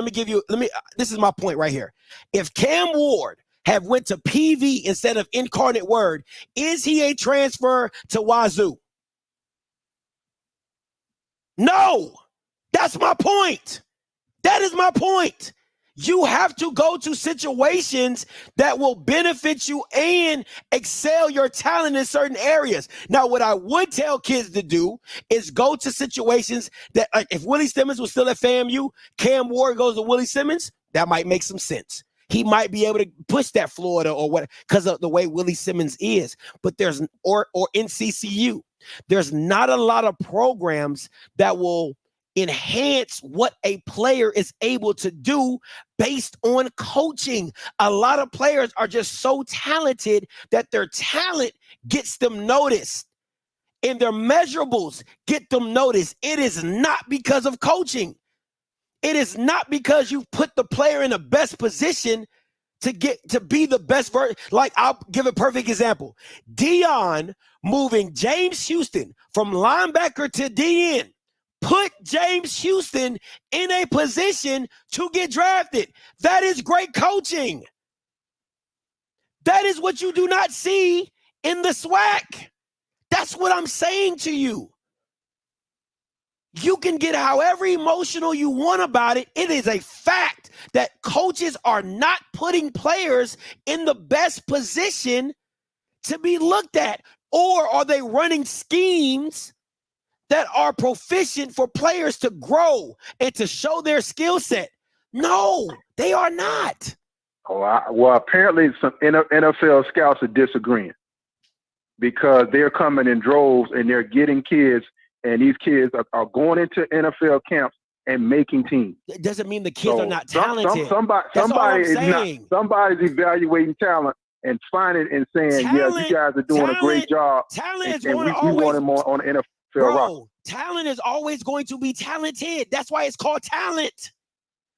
this is my point right here. If Cam Ward have went to PV instead of Incarnate Word, is he a transfer to Wazoo? No, that's my point. That is my point. You have to go to situations that will benefit you and excel your talent in certain areas. Now, what I would tell kids to do is go to situations that, like, if Willie Simmons was still at FAMU, Cam Ward goes to Willie Simmons, that might make some sense. He might be able to push that Florida or what, because of the way Willie Simmons is. But or NCCU, there's not a lot of programs that will enhance what a player is able to do based on coaching. A lot of players are just so talented that their talent gets them noticed and their measurables get them noticed. It is not because of coaching. It is not because you put the player in the best position to be the best version. Like, I'll give a perfect example. Dion moving James Houston from linebacker to DN put James Houston in a position to get drafted. That is great coaching. That is what you do not see in the SWAC. That's what I'm saying to you. You can get however emotional you want about it. It is a fact that coaches are not putting players in the best position to be looked at. Or are they running schemes that are proficient for players to grow and to show their skill set? No, they are not. Well, apparently some NFL scouts are disagreeing, because they're coming in droves and they're getting kids, and these kids are going into NFL camps and making teams. It doesn't mean the kids are not talented. Somebody's evaluating talent and finding and saying, yeah, you guys are doing a great job. Talent is and going we to always want him on the NFL roster. Talent is always going to be talented. That's why it's called talent.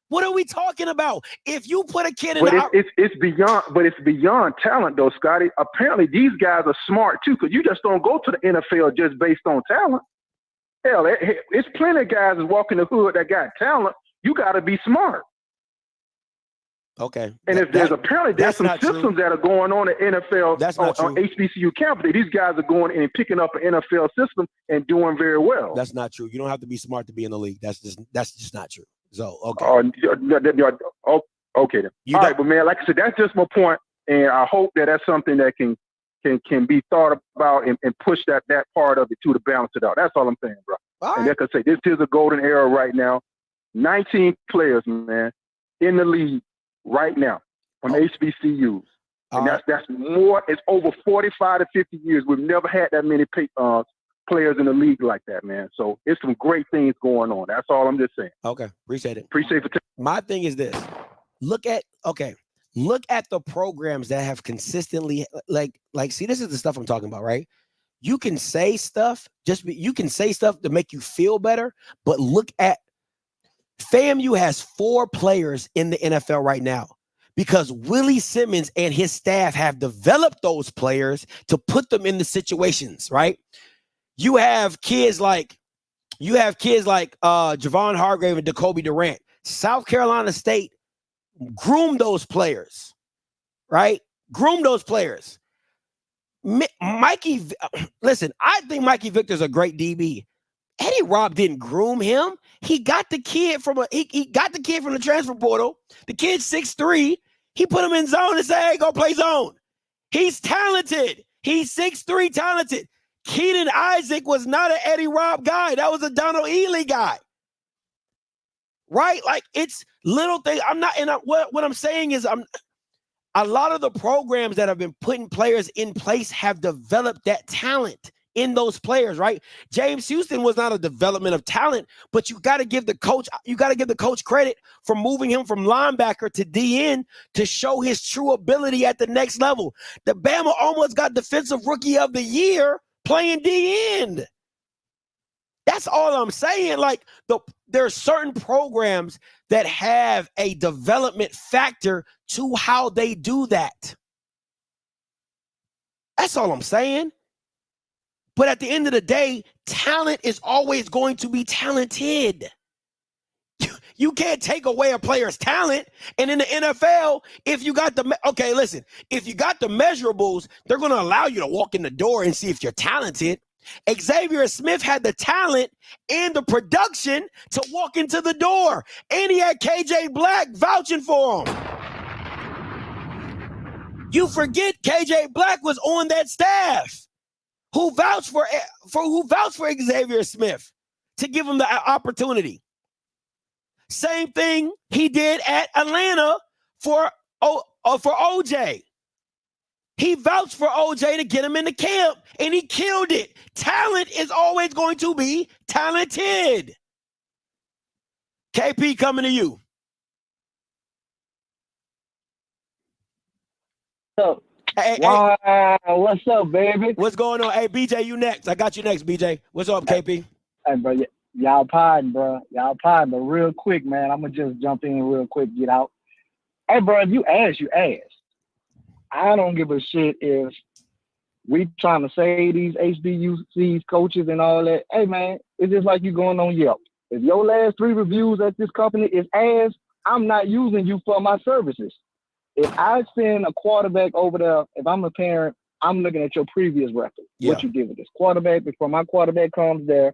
What are we talking about? If you put a kid in it's beyond talent though, Scotty. Apparently these guys are smart too, because you just don't go to the NFL just based on talent. Hell, it's plenty of guys that walk in the hood that got talent. You got to be smart. Okay. And there's some systems that are going on at NFL on HBCU campus. These guys are going in and picking up an NFL system and doing very well. That's not true. You don't have to be smart to be in the league. That's just not true. So okay. Okay then. All right, but man, like I said, that's just my point, and I hope that that's something that can be thought about and push that part of it to balance it out. That's all I'm saying, bro. And like I say, this is a golden era right now. 19 players, man, in the league right now on HBCUs. And that's more. It's over 45 to 50 years. We've never had that many players in the league like that, man. So it's some great things going on. That's all I'm just saying. Okay, appreciate it. Appreciate it. My thing is this: look at the programs that have consistently like. See, this is the stuff I'm talking about, right? You can say stuff, you can say stuff to make you feel better, but look at FAMU has 4 players in the NFL right now because Willie Simmons and his staff have developed those players to put them in the situations, right? You have kids like Javon Hargrave and Jacoby Durant. South Carolina State groomed those players, right? Groomed those players. Mikey, listen, I think Mikey Victor's a great DB. Eddie Robb didn't groom him. He got the kid from the transfer portal. The kid's 6'3". He put him in zone and said, "Hey, go play zone." He's talented. He's 6'3", talented. Keaton Isaac was not an Eddie Robb guy. That was a Donald Ely guy. Right? Like, it's little things. What I'm saying is a lot of the programs that have been putting players in place have developed that talent in those players, right? James Houston was not a development of talent, but you got to give the coach credit for moving him from linebacker to DN to show his true ability at the next level. The Bama almost got Defensive Rookie of the Year playing DN. That's all I'm saying. Like, there are certain programs that have a development factor to how they do that. That's all I'm saying. But at the end of the day, talent is always going to be talented. You can't take away a player's talent. And in the NFL, if you got the measurables, they're going to allow you to walk in the door and see if you're talented. Xavier Smith had the talent and the production to walk into the door. And he had KJ Black vouching for him. You forget KJ Black was on that staff who vouched for Xavier Smith to give him the opportunity. Same thing he did at Atlanta for OJ. He vouched for OJ to get him into camp, and he killed it. Talent is always going to be talented. KP, coming to you. Hey, wow, what's up, baby? What's going on? Hey, BJ, you next. I got you next, BJ. What's up, KP? Hey, bro, y'all pardon, bro. Y'all pardon, but real quick, man, I'm going to just jump in real quick, get out. Hey, bro, if you ask, you ask. I don't give a shit if we trying to say these HBCUs coaches and all that. Hey, man, it's just like you going on Yelp. If your last 3 reviews at this company is ass, I'm not using you for my services. If I send a quarterback over there, if I'm a parent, I'm looking at your previous record. Yeah. What you did with this quarterback before my quarterback comes there,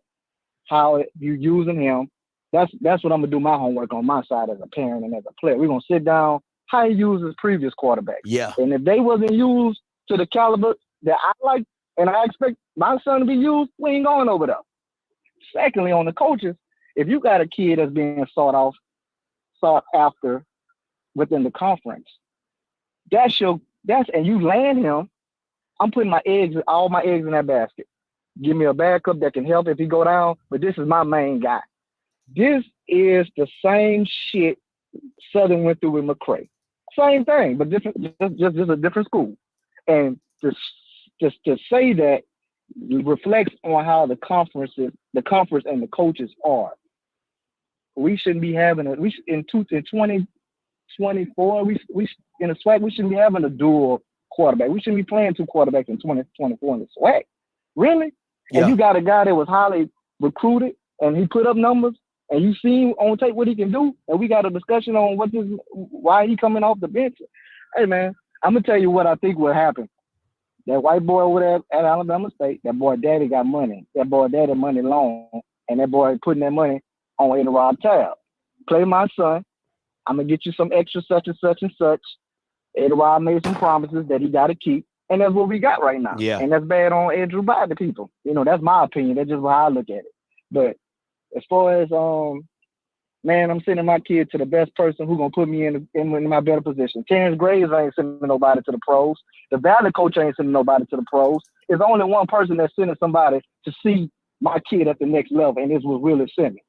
how you using him. That's what I'm gonna do my homework on my side as a parent and as a player. We're gonna sit down, how he used his previous quarterback. Yeah. And if they wasn't used to the caliber that I like and I expect my son to be used, we ain't going over there. Secondly, on the coaches, if you got a kid that's being sought after within the conference, and you land him, I'm putting all my eggs in that basket. Give me a backup that can help if he go down, but this is my main guy. This is the same shit Southern went through with McCray. Same thing, but different, just a different school. And just to say that reflects on how the conference and the coaches are. We shouldn't be having in 2024, we in the SWAC, we shouldn't be having a dual quarterback. We shouldn't be playing 2 quarterbacks in 2024 in the SWAC. Really? Yeah. And you got a guy that was highly recruited and he put up numbers and you seen on tape what he can do, and we got a discussion on why he coming off the bench. Hey man, I'm gonna tell you what I think will happen. That white boy over there at Alabama State, that boy daddy got money. That boy daddy money long, and that boy putting that money on Eddie Robb tab. Play my son. I'm gonna get you some extra such and such and such. Eddie Robb made some promises that he got to keep, and that's what we got right now. Yeah. And that's bad on Andrew Biden people. That's my opinion. That's just how I look at it. But as far as man, I'm sending my kid to the best person who's gonna put me in my better position. Terrence Graves ain't sending nobody to the pros. The Valley coach ain't sending nobody to the pros. It's only one person that's sending somebody to see my kid at the next level, and this was Willie Simmons.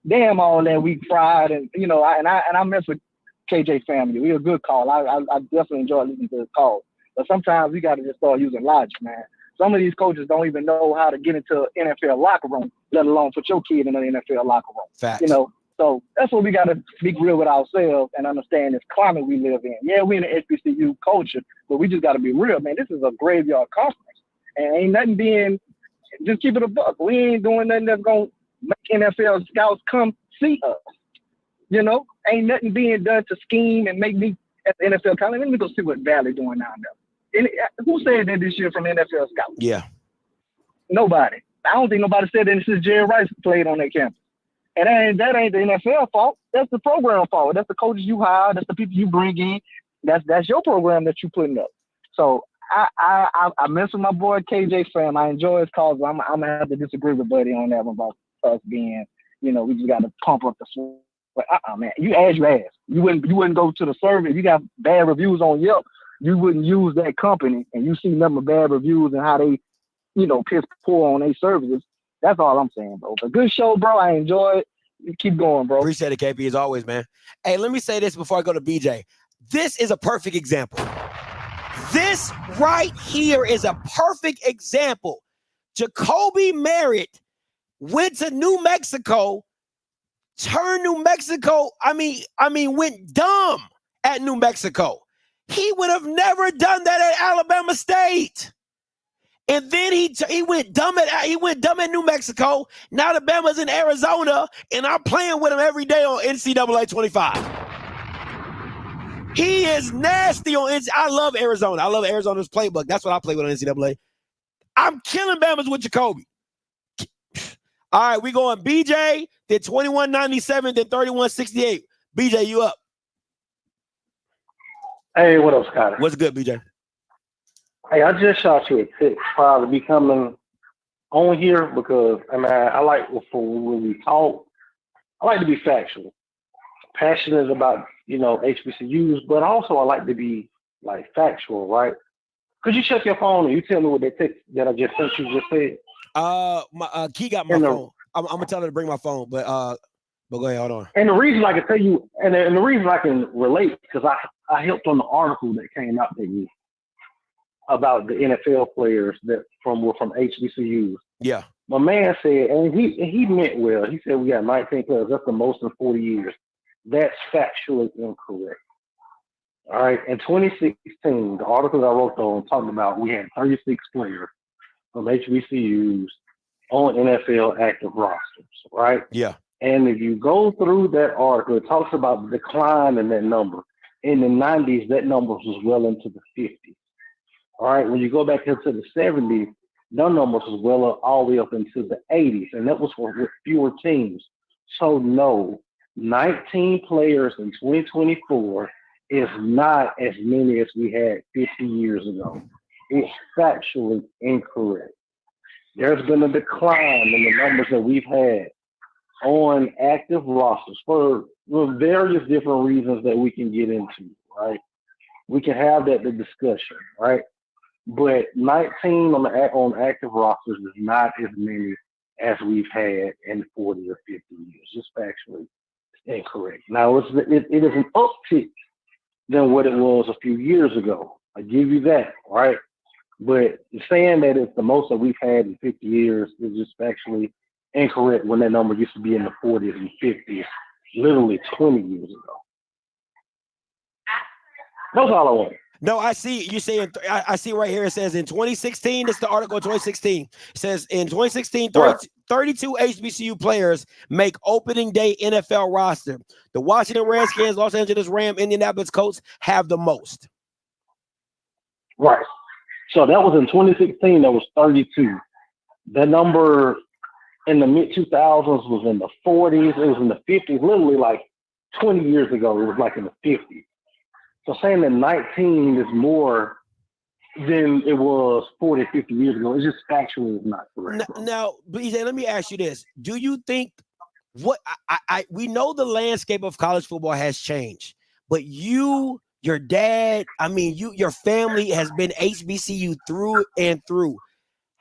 Damn all that we fried, and I mess with KJ family. We a good call. I definitely enjoy listening to his call. But sometimes we got to just start using logic, man. Some of these coaches don't even know how to get into an NFL locker room, let alone put your kid in an NFL locker room. Facts. So that's what we got to be real with ourselves and understand this climate we live in. Yeah, we in the HBCU culture, but we just got to be real, man. This is a graveyard conference, and ain't nothing being. Just keep it a buck. We ain't doing nothing that's gonna make NFL scouts come see us. Ain't nothing being done to scheme and make me at the NFL college. Let me go see what Valley doing down there. And who said that this year from NFL scouts? Yeah. Nobody. I don't think nobody said that since Jerry Rice played on that campus. And that ain't the NFL fault. That's the program fault. That's the coaches you hire. That's the people you bring in. That's your program that you putting up. So I mess with my boy KJ fam. I enjoy his calls. I'm gonna have to disagree with Buddy on that one about us being, we just got to pump up the swing. But man, you ask. You wouldn't go to the survey. If you got bad reviews on Yelp, you wouldn't use that company, and you see nothing but bad reviews and how they, piss poor on their services. That's all I'm saying, bro. But good show, bro. I enjoy it. Keep going, bro. Appreciate it, KP, as always, man. Hey, let me say this before I go to BJ. This is a perfect example. This right here is a perfect example. Jacoby Merritt went to New Mexico, turned New Mexico, went dumb at New Mexico. He would have never done that at Alabama State. And then he went dumb at New Mexico. Now Alabama's in Arizona, and I'm playing with him every day on NCAA 25. He is nasty on NCAA. I love Arizona. I love Arizona's playbook. That's what I play with on NCAA. I'm killing Bama's with Jacoby. All right, we going BJ, then 2197, then 3168. BJ, you up? Hey, what up, Scotty? What's good, BJ? Hey, I just shot you a text prior to be coming on here because, I like when we talk, I like to be factual, passionate about, HBCUs, but also I like to be, factual, right? Could you check your phone and you tell me what that text that I just sent you just said? My Key got my phone. I'm gonna tell her to bring my phone, but go ahead, hold on. And the reason I can tell you, and the reason I can relate, because I helped on the article that came out that year about the NFL players that were from HBCUs. Yeah. My man said, and he meant well. He said we got 19 players. That's the most in 40 years. That's factually incorrect. All right. In 2016, the article I wrote on talking about we had 36 players from HBCUs on NFL active rosters. Right. Yeah. And if you go through that article, it talks about the decline in that number. In the 90s, that number was well into the 50s. All right. When you go back into the 70s, that number was well up, all the way up into the 80s, and that was with fewer teams. So no, 19 players in 2024 is not as many as we had 50 years ago. It's factually incorrect. There's been a decline in the numbers that we've had on active rosters for various different reasons that we can get into, right? We can have the discussion, right? But 19 on active rosters is not as many as we've had in 40 or 50 years. Just factually incorrect. Now, it is an uptick than what it was a few years ago. I give you that, right? But saying that it's the most that we've had in 50 years is just factually incorrect when that number used to be in the 40s and 50s, literally 20 years ago. That's all I want. No, I see you saying, I see right here, it says in 2016, this is the article in 2016. It says in 2016, 32 HBCU players make opening day NFL roster. The Washington Redskins, Los Angeles Rams, Indianapolis Colts have the most. Right. So that was in 2016, that was 32. The number in the mid-2000s was in the 40s. It was in the 50s, literally like 20 years ago, it was like in the 50s. So saying that 19 is more than it was 40, 50 years ago, it's just factually not correct. Now, BJ, let me ask you this. Do you think we know the landscape of college football has changed, but your dad, your family has been HBCU through and through.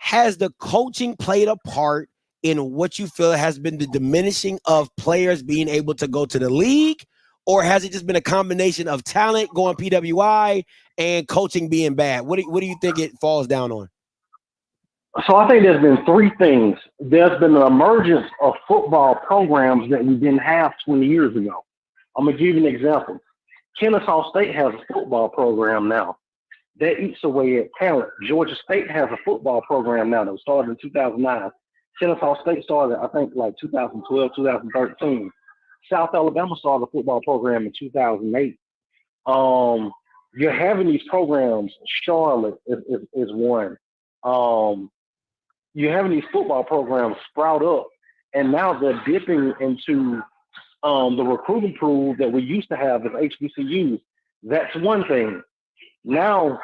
has the coaching played a part in what you feel has been the diminishing of players being able to go to the league? Or has it just been a combination of talent going PWI and coaching being bad? What do you think it falls down on? So I think there's been three things. There's been an emergence of football programs that we didn't have 20 years ago. I'm going to give you an example. Kennesaw State has a football program now. That eats away at talent. Georgia State has a football program now that was started in 2009. Kennesaw State started, I think, like 2012, 2013. South Alabama started a football program in 2008. You're having these programs. Charlotte is one. You're having these football programs sprout up, and now they're dipping into the recruiting pool that we used to have as HBCUs. That's one thing. Now,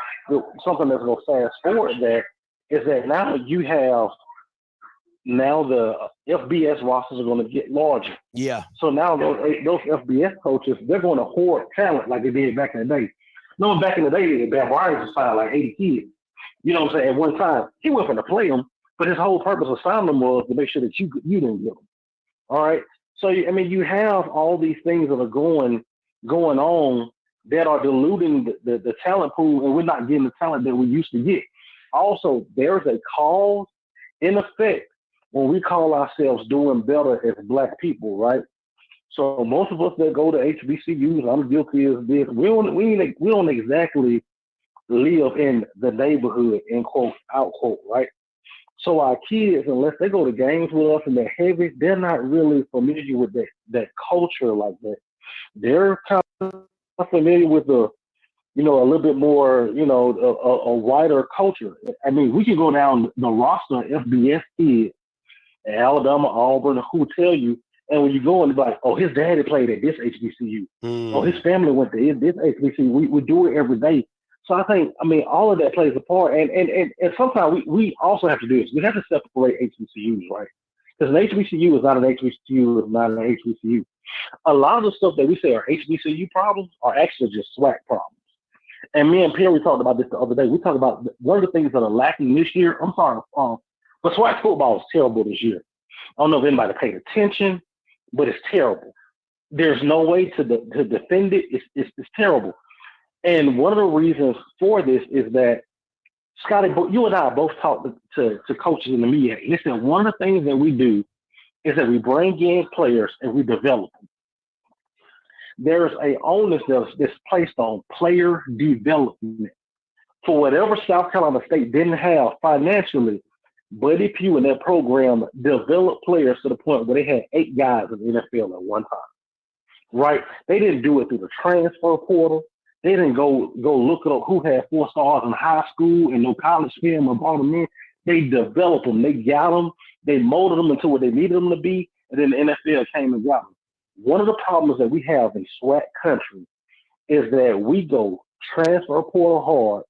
something that's going to fast forward that is that now you have the FBS rosters are going to get larger. Yeah. So now those FBS coaches, they're going to hoard talent like they did back in the day. No, back in the day, Bam Bryant was signed like 80 kids. You know what I'm saying? At one time, he wasn't going to play them, but his whole purpose of signing them was to make sure that you didn't get them. All right. So I mean, you have all these things that are going on that are diluting the talent pool, and we're not getting the talent that we used to get. Also, there's a cause in effect when we call ourselves doing better as Black people, right? So most of us that go to HBCUs, I'm guilty as this. We don't exactly live in the neighborhood, in quote, out quote, right? So our kids, unless they go to games with us and they're heavy, they're not really familiar with that culture like that. They're kind of familiar with a little bit more, a wider culture. I mean, we can go down the roster of FBS kids, Alabama, Auburn, who tell you, and when you go and be like, oh, his daddy played at this HBCU. Oh, his family went to this HBCU. We do it every day. So I think, all of that plays a part. And sometimes we also have to do this. We have to separate HBCUs, right? Because an HBCU is not an HBCU, is not an HBCU. A lot of the stuff that we say are HBCU problems are actually just SWAC problems. And me and Pierre, we talked about this the other day. We talked about one of the things that are lacking this year. I'm sorry, but SWAC football is terrible this year. I don't know if anybody paid attention, but it's terrible. There's no way to defend it. It's terrible. And one of the reasons for this is that, Scotty, you and I both talked to coaches in the media. Listen, one of the things that we do is that we bring in players and we develop them. There's an onus that's placed on player development. For whatever South Carolina State didn't have financially, Buddy Pugh and that program developed players to the point where they had 8 guys in the NFL at one time. Right? They didn't do it through the transfer portal. They didn't go look up who had 4 stars in high school and no college film or brought them in. They developed them. They got them. They molded them into what they needed them to be. And then the NFL came and got them. One of the problems that we have in SWAC country is that we go transfer portal hard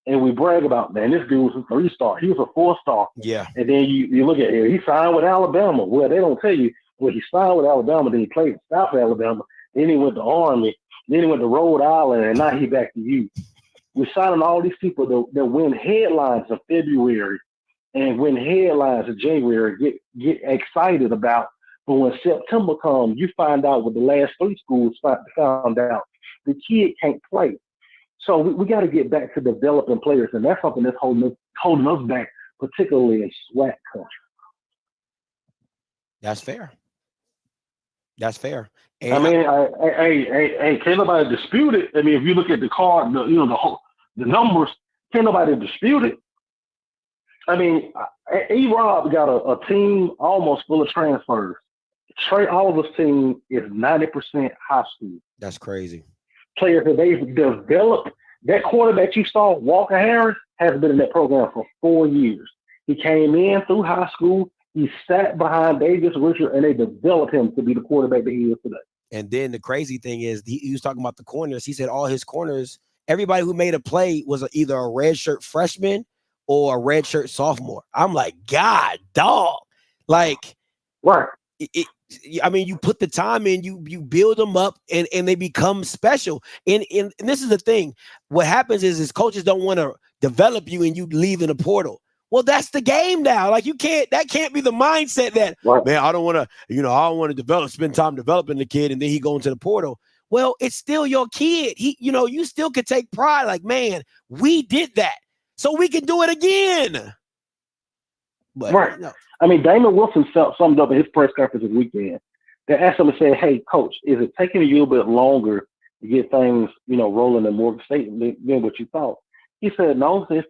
and we brag about, man, this dude was a 3-star. He was a 4-star. Yeah. And then you look at him. He signed with Alabama. Well, they don't tell you. Well, he signed with Alabama. Then he played at South Alabama. Then he went to Army. Then he went to Rhode Island, and now he's back to you. We're signing all these people that win headlines in February and win headlines in January, get excited about. But when September comes, you find out what the last 3 schools found out. The kid can't play. So we got to get back to developing players, and that's something that's holding us back, particularly in SWAC country. That's fair. That's fair. And hey, can't nobody dispute it. I mean, if you look at the card, the numbers, can't nobody dispute it. I mean, E-Rob got a team almost full of transfers. Trey Oliver's team is 90% high school. That's crazy. Players that they've developed. That quarterback you saw, Walker Harris, has been in that program for 4 years. He came in through high school. He sat behind Davis Richard, and they developed him to be the quarterback that he is today. And then the crazy thing is, he was talking about the corners. He said all his corners, everybody who made a play was either a redshirt freshman or a redshirt sophomore. I'm like, God, dog. Like, right. You put the time in, you build them up, and they become special. And this is the thing. What happens is coaches don't want to develop you, and you leave in the portal. Well, that's the game now. Like that can't be the mindset that, man, I don't want to, spend time developing the kid and then he go into the portal. Well, it's still your kid. You still could take pride. Like, man, we did that, so we can do it again. But, I mean, Damon Wilson summed up in his press conference this weekend. They asked him and said, "Hey, coach, is it taking you a little bit longer to get things, rolling in Morgan State than what you thought?" He said, "No, it's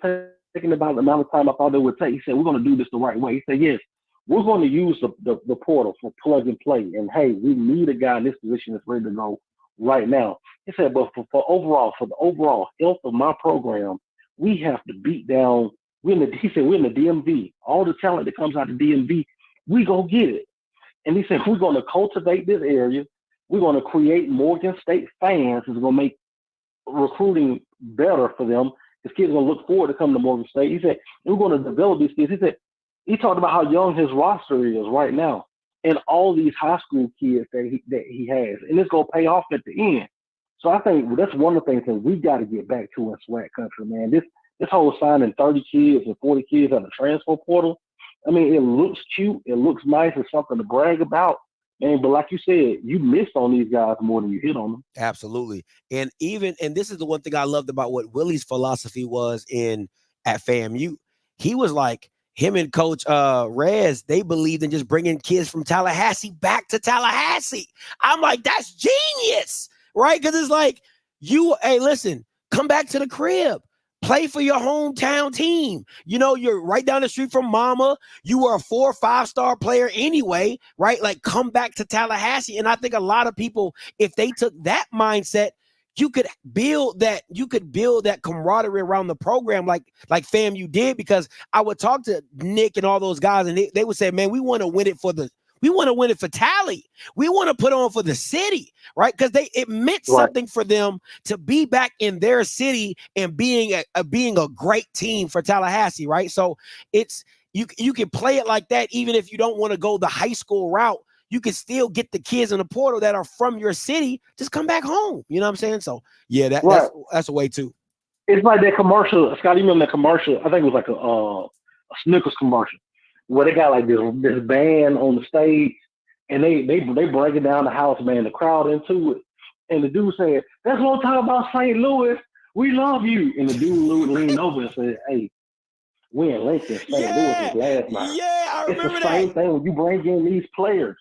taking about the amount of time I thought it would take." He said, "We're going to do this the right way." He said, "Yes, we're going to use the portal for plug and play. And hey, we need a guy in this position that's ready to go right now." He said, "But for the overall health of my program, we have to beat down. He said, we're in the DMV. All the talent that comes out of the DMV, we go get it." And he said, "We're going to cultivate this area. We're going to create Morgan State fans. It's going to make recruiting better for them. His kids are going to look forward to coming to Morgan State." He said, "We're going to develop these kids." He talked about how young his roster is right now and all these high school kids that he has. And it's going to pay off at the end. So I think that's one of the things that we got to get back to in SWAC country, man. This whole signing 30 kids and 40 kids on the transfer portal, I mean, it looks cute. It looks nice. It's something to brag about. Man, but like you said, you missed on these guys more than you hit on them. Absolutely. And this is the one thing I loved about what Willie's philosophy was at FAMU. He was like, him and Coach Rez, they believed in just bringing kids from Tallahassee back to Tallahassee. I'm like, that's genius, right? Because it's like, hey, listen, come back to the crib. Play for your hometown team. You're right down the street from mama. You were a 4 or 5-star player anyway, right? Like, come back to Tallahassee. And I think a lot of people, if they took that mindset, you could build that camaraderie around the program like FAMU did, because I would talk to Nick and all those guys and they would say, man, we want to win it for Tally. We want to put on for the city, right? Because it meant something for them to be back in their city and being a great team for Tallahassee, right? So it's you can play it like that even if you don't want to go the high school route. You can still get the kids in the portal that are from your city. Just come back home. You know what I'm saying? So yeah, that's a way too. It's like that commercial, Scott. You remember that commercial? I think it was like a Snickers commercial where they got like this band on the stage and they breaking down the house, man, the crowd into it. And the dude said, "That's what I'm talking about, St. Louis. We love you." And the dude leaned over and said, "Hey, we in Lincoln, St. Louis is last night." Yeah, I remember it's the same thing when you bring in these players.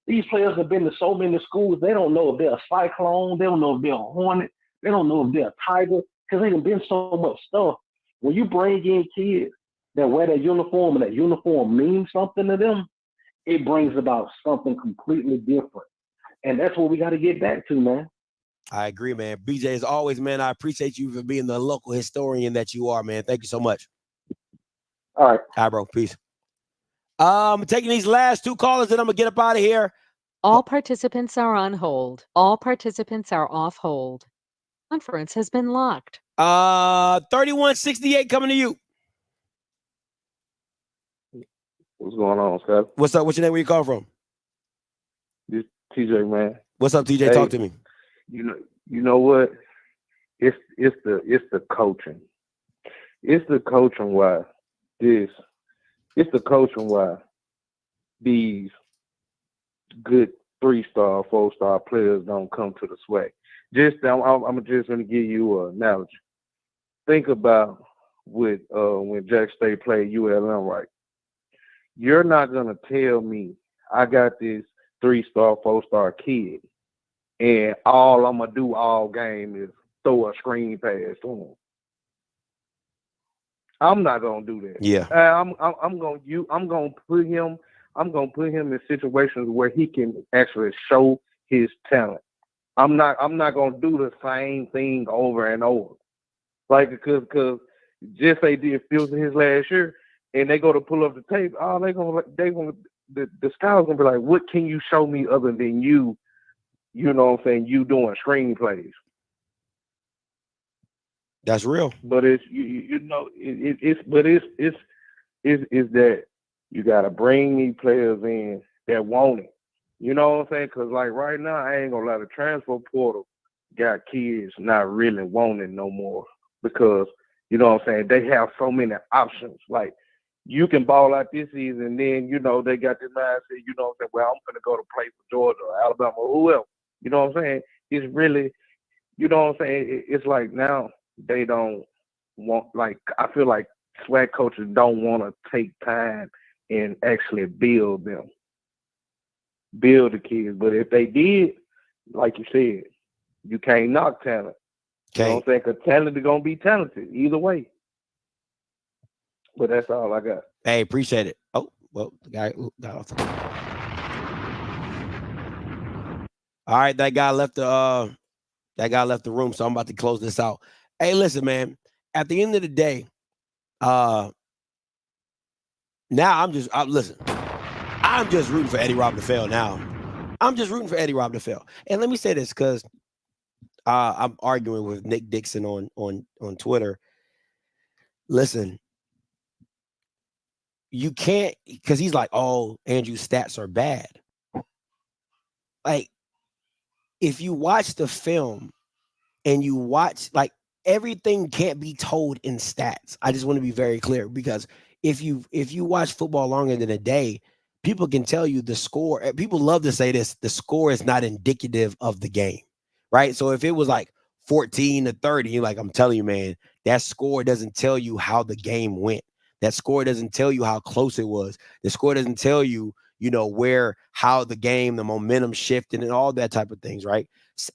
These players have been to so many schools. They don't know if they're a Cyclone. They don't know if they're a Hornet. They don't know if they're a Tiger because they've been so much stuff. When you bring in kids that wear that uniform and that uniform means something to them, it brings about something completely different. And that's what we got to get back to, man. I agree, man. BJ, as always, man, I appreciate you for being the local historian that you are, man. Thank you so much. All right. All right, bro. Peace. Taking these last 2 callers, then I'm going to get up out of here. All participants are on hold. All participants are off hold. Conference has been locked. 3168 coming to you. What's going on, Scott? What's up? What's your name? Where you call from? This TJ, man. What's up, TJ? Hey, talk to me. You know what? It's the coaching. It's the coaching why these good 3-star, 4-star players don't come to the SWAC. I'm just gonna give you an analogy. Think about when Jack State played ULM, right? You're not gonna tell me I got this 3-star, 4-star kid, and all I'm gonna do all game is throw a screen pass to him. I'm not gonna do that. Yeah. I'm gonna put him in situations where he can actually show his talent. I'm not gonna do the same thing over and over. Like because just they did Fields in his last year, and they go to pull up the tape. Oh, the scouts gonna be like, what can you show me other than you? You know what I'm saying? You doing screenplays. That's real. But it's that you gotta bring these players in that want it. You know what I'm saying? Because like right now, I ain't gonna lie, the transfer portal got kids not really wanting no more because you know what I'm saying. They have so many options. Like you can ball out this season, and then, you know, they got this mindset, you know what I'm saying, well, I'm going to go to play for Georgia or Alabama or whoever. You know what I'm saying? It's really, you know what I'm saying? It's like now they don't want, like, I feel like swag coaches don't want to take time and actually build them, build the kids. But if they did, like you said, you can't knock talent. You know what I'm saying? Because talent is going to be talented either way. But that's all I got. Hey, appreciate it. Oh, well, the guy got off the. All right, that guy left the room, so I'm about to close this out. Hey, listen, man. At the end of the day, now I'm just rooting for Eddie Robin to fail now. I'm just rooting for Eddie Robin to fail. And let me say this, because I'm arguing with Nick Dixon on Twitter. Listen, you can't, because he's like, oh, Andrew's stats are bad. Like, if you watch the film and you watch, like, everything can't be told in stats. I just want to be very clear, because if you watch football longer than a day, people can tell you the score. People love to say this: the score is not indicative of the game, right? So if it was like 14-30, like, I'm telling you, man, that score doesn't tell you how the game went. That score doesn't tell you how close it was. The score doesn't tell you, how the game, the momentum shifted and all that type of things, right?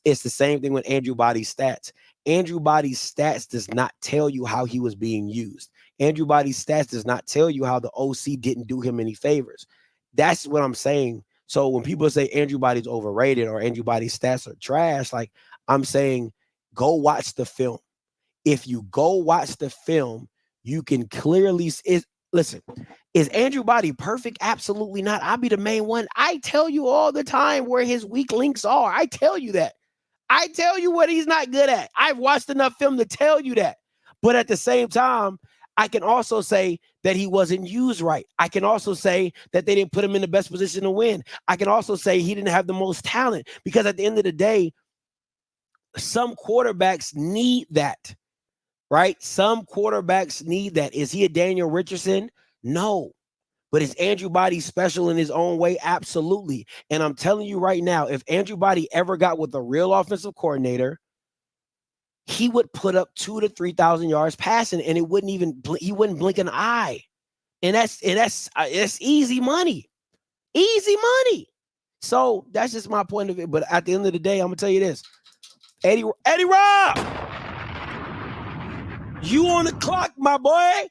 It's the same thing with Andrew Body's stats. Andrew Body's stats does not tell you how he was being used. Andrew Body's stats does not tell you how the OC didn't do him any favors. That's what I'm saying. So when people say Andrew Body's overrated or Andrew Body's stats are trash, like, I'm saying, go watch the film. If you go watch the film, you can clearly listen. Is Andrew Body perfect? Absolutely not. I'll be the main one. I tell you all the time where his weak links are. I tell you that. I tell you what he's not good at. I've watched enough film to tell you that. But at the same time, I can also say that he wasn't used right. I can also say that they didn't put him in the best position to win. I can also say he didn't have the most talent, because at the end of the day, some quarterbacks need that, right? Some quarterbacks need that. Is he a Daniel Richardson? No. But is Andrew Body special in his own way? Absolutely. And I'm telling you right now, if Andrew Body ever got with a real offensive coordinator, he would put up 2,000 to 3,000 yards passing, and he wouldn't blink an eye. And that's easy money. Easy money. So that's just my point of it. But at the end of the day, I'm gonna tell you this. Eddie Rob, you on the clock, my boy.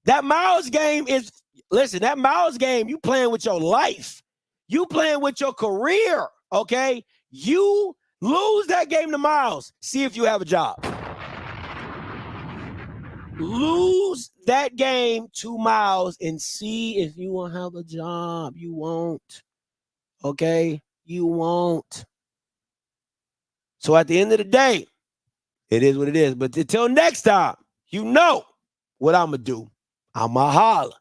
That Miles game is, listen, that Miles game, you playing with your life. You playing with your career, okay? You lose that game to Miles, see if you have a job. Lose that game to Miles and see if you will have a job. You won't, okay? You won't. So at the end of the day, it is what it is. But until next time, you know what I'm going to do. I'm going to holler.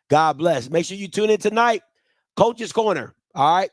God bless. Make sure you tune in tonight. Coach's Corner. All right.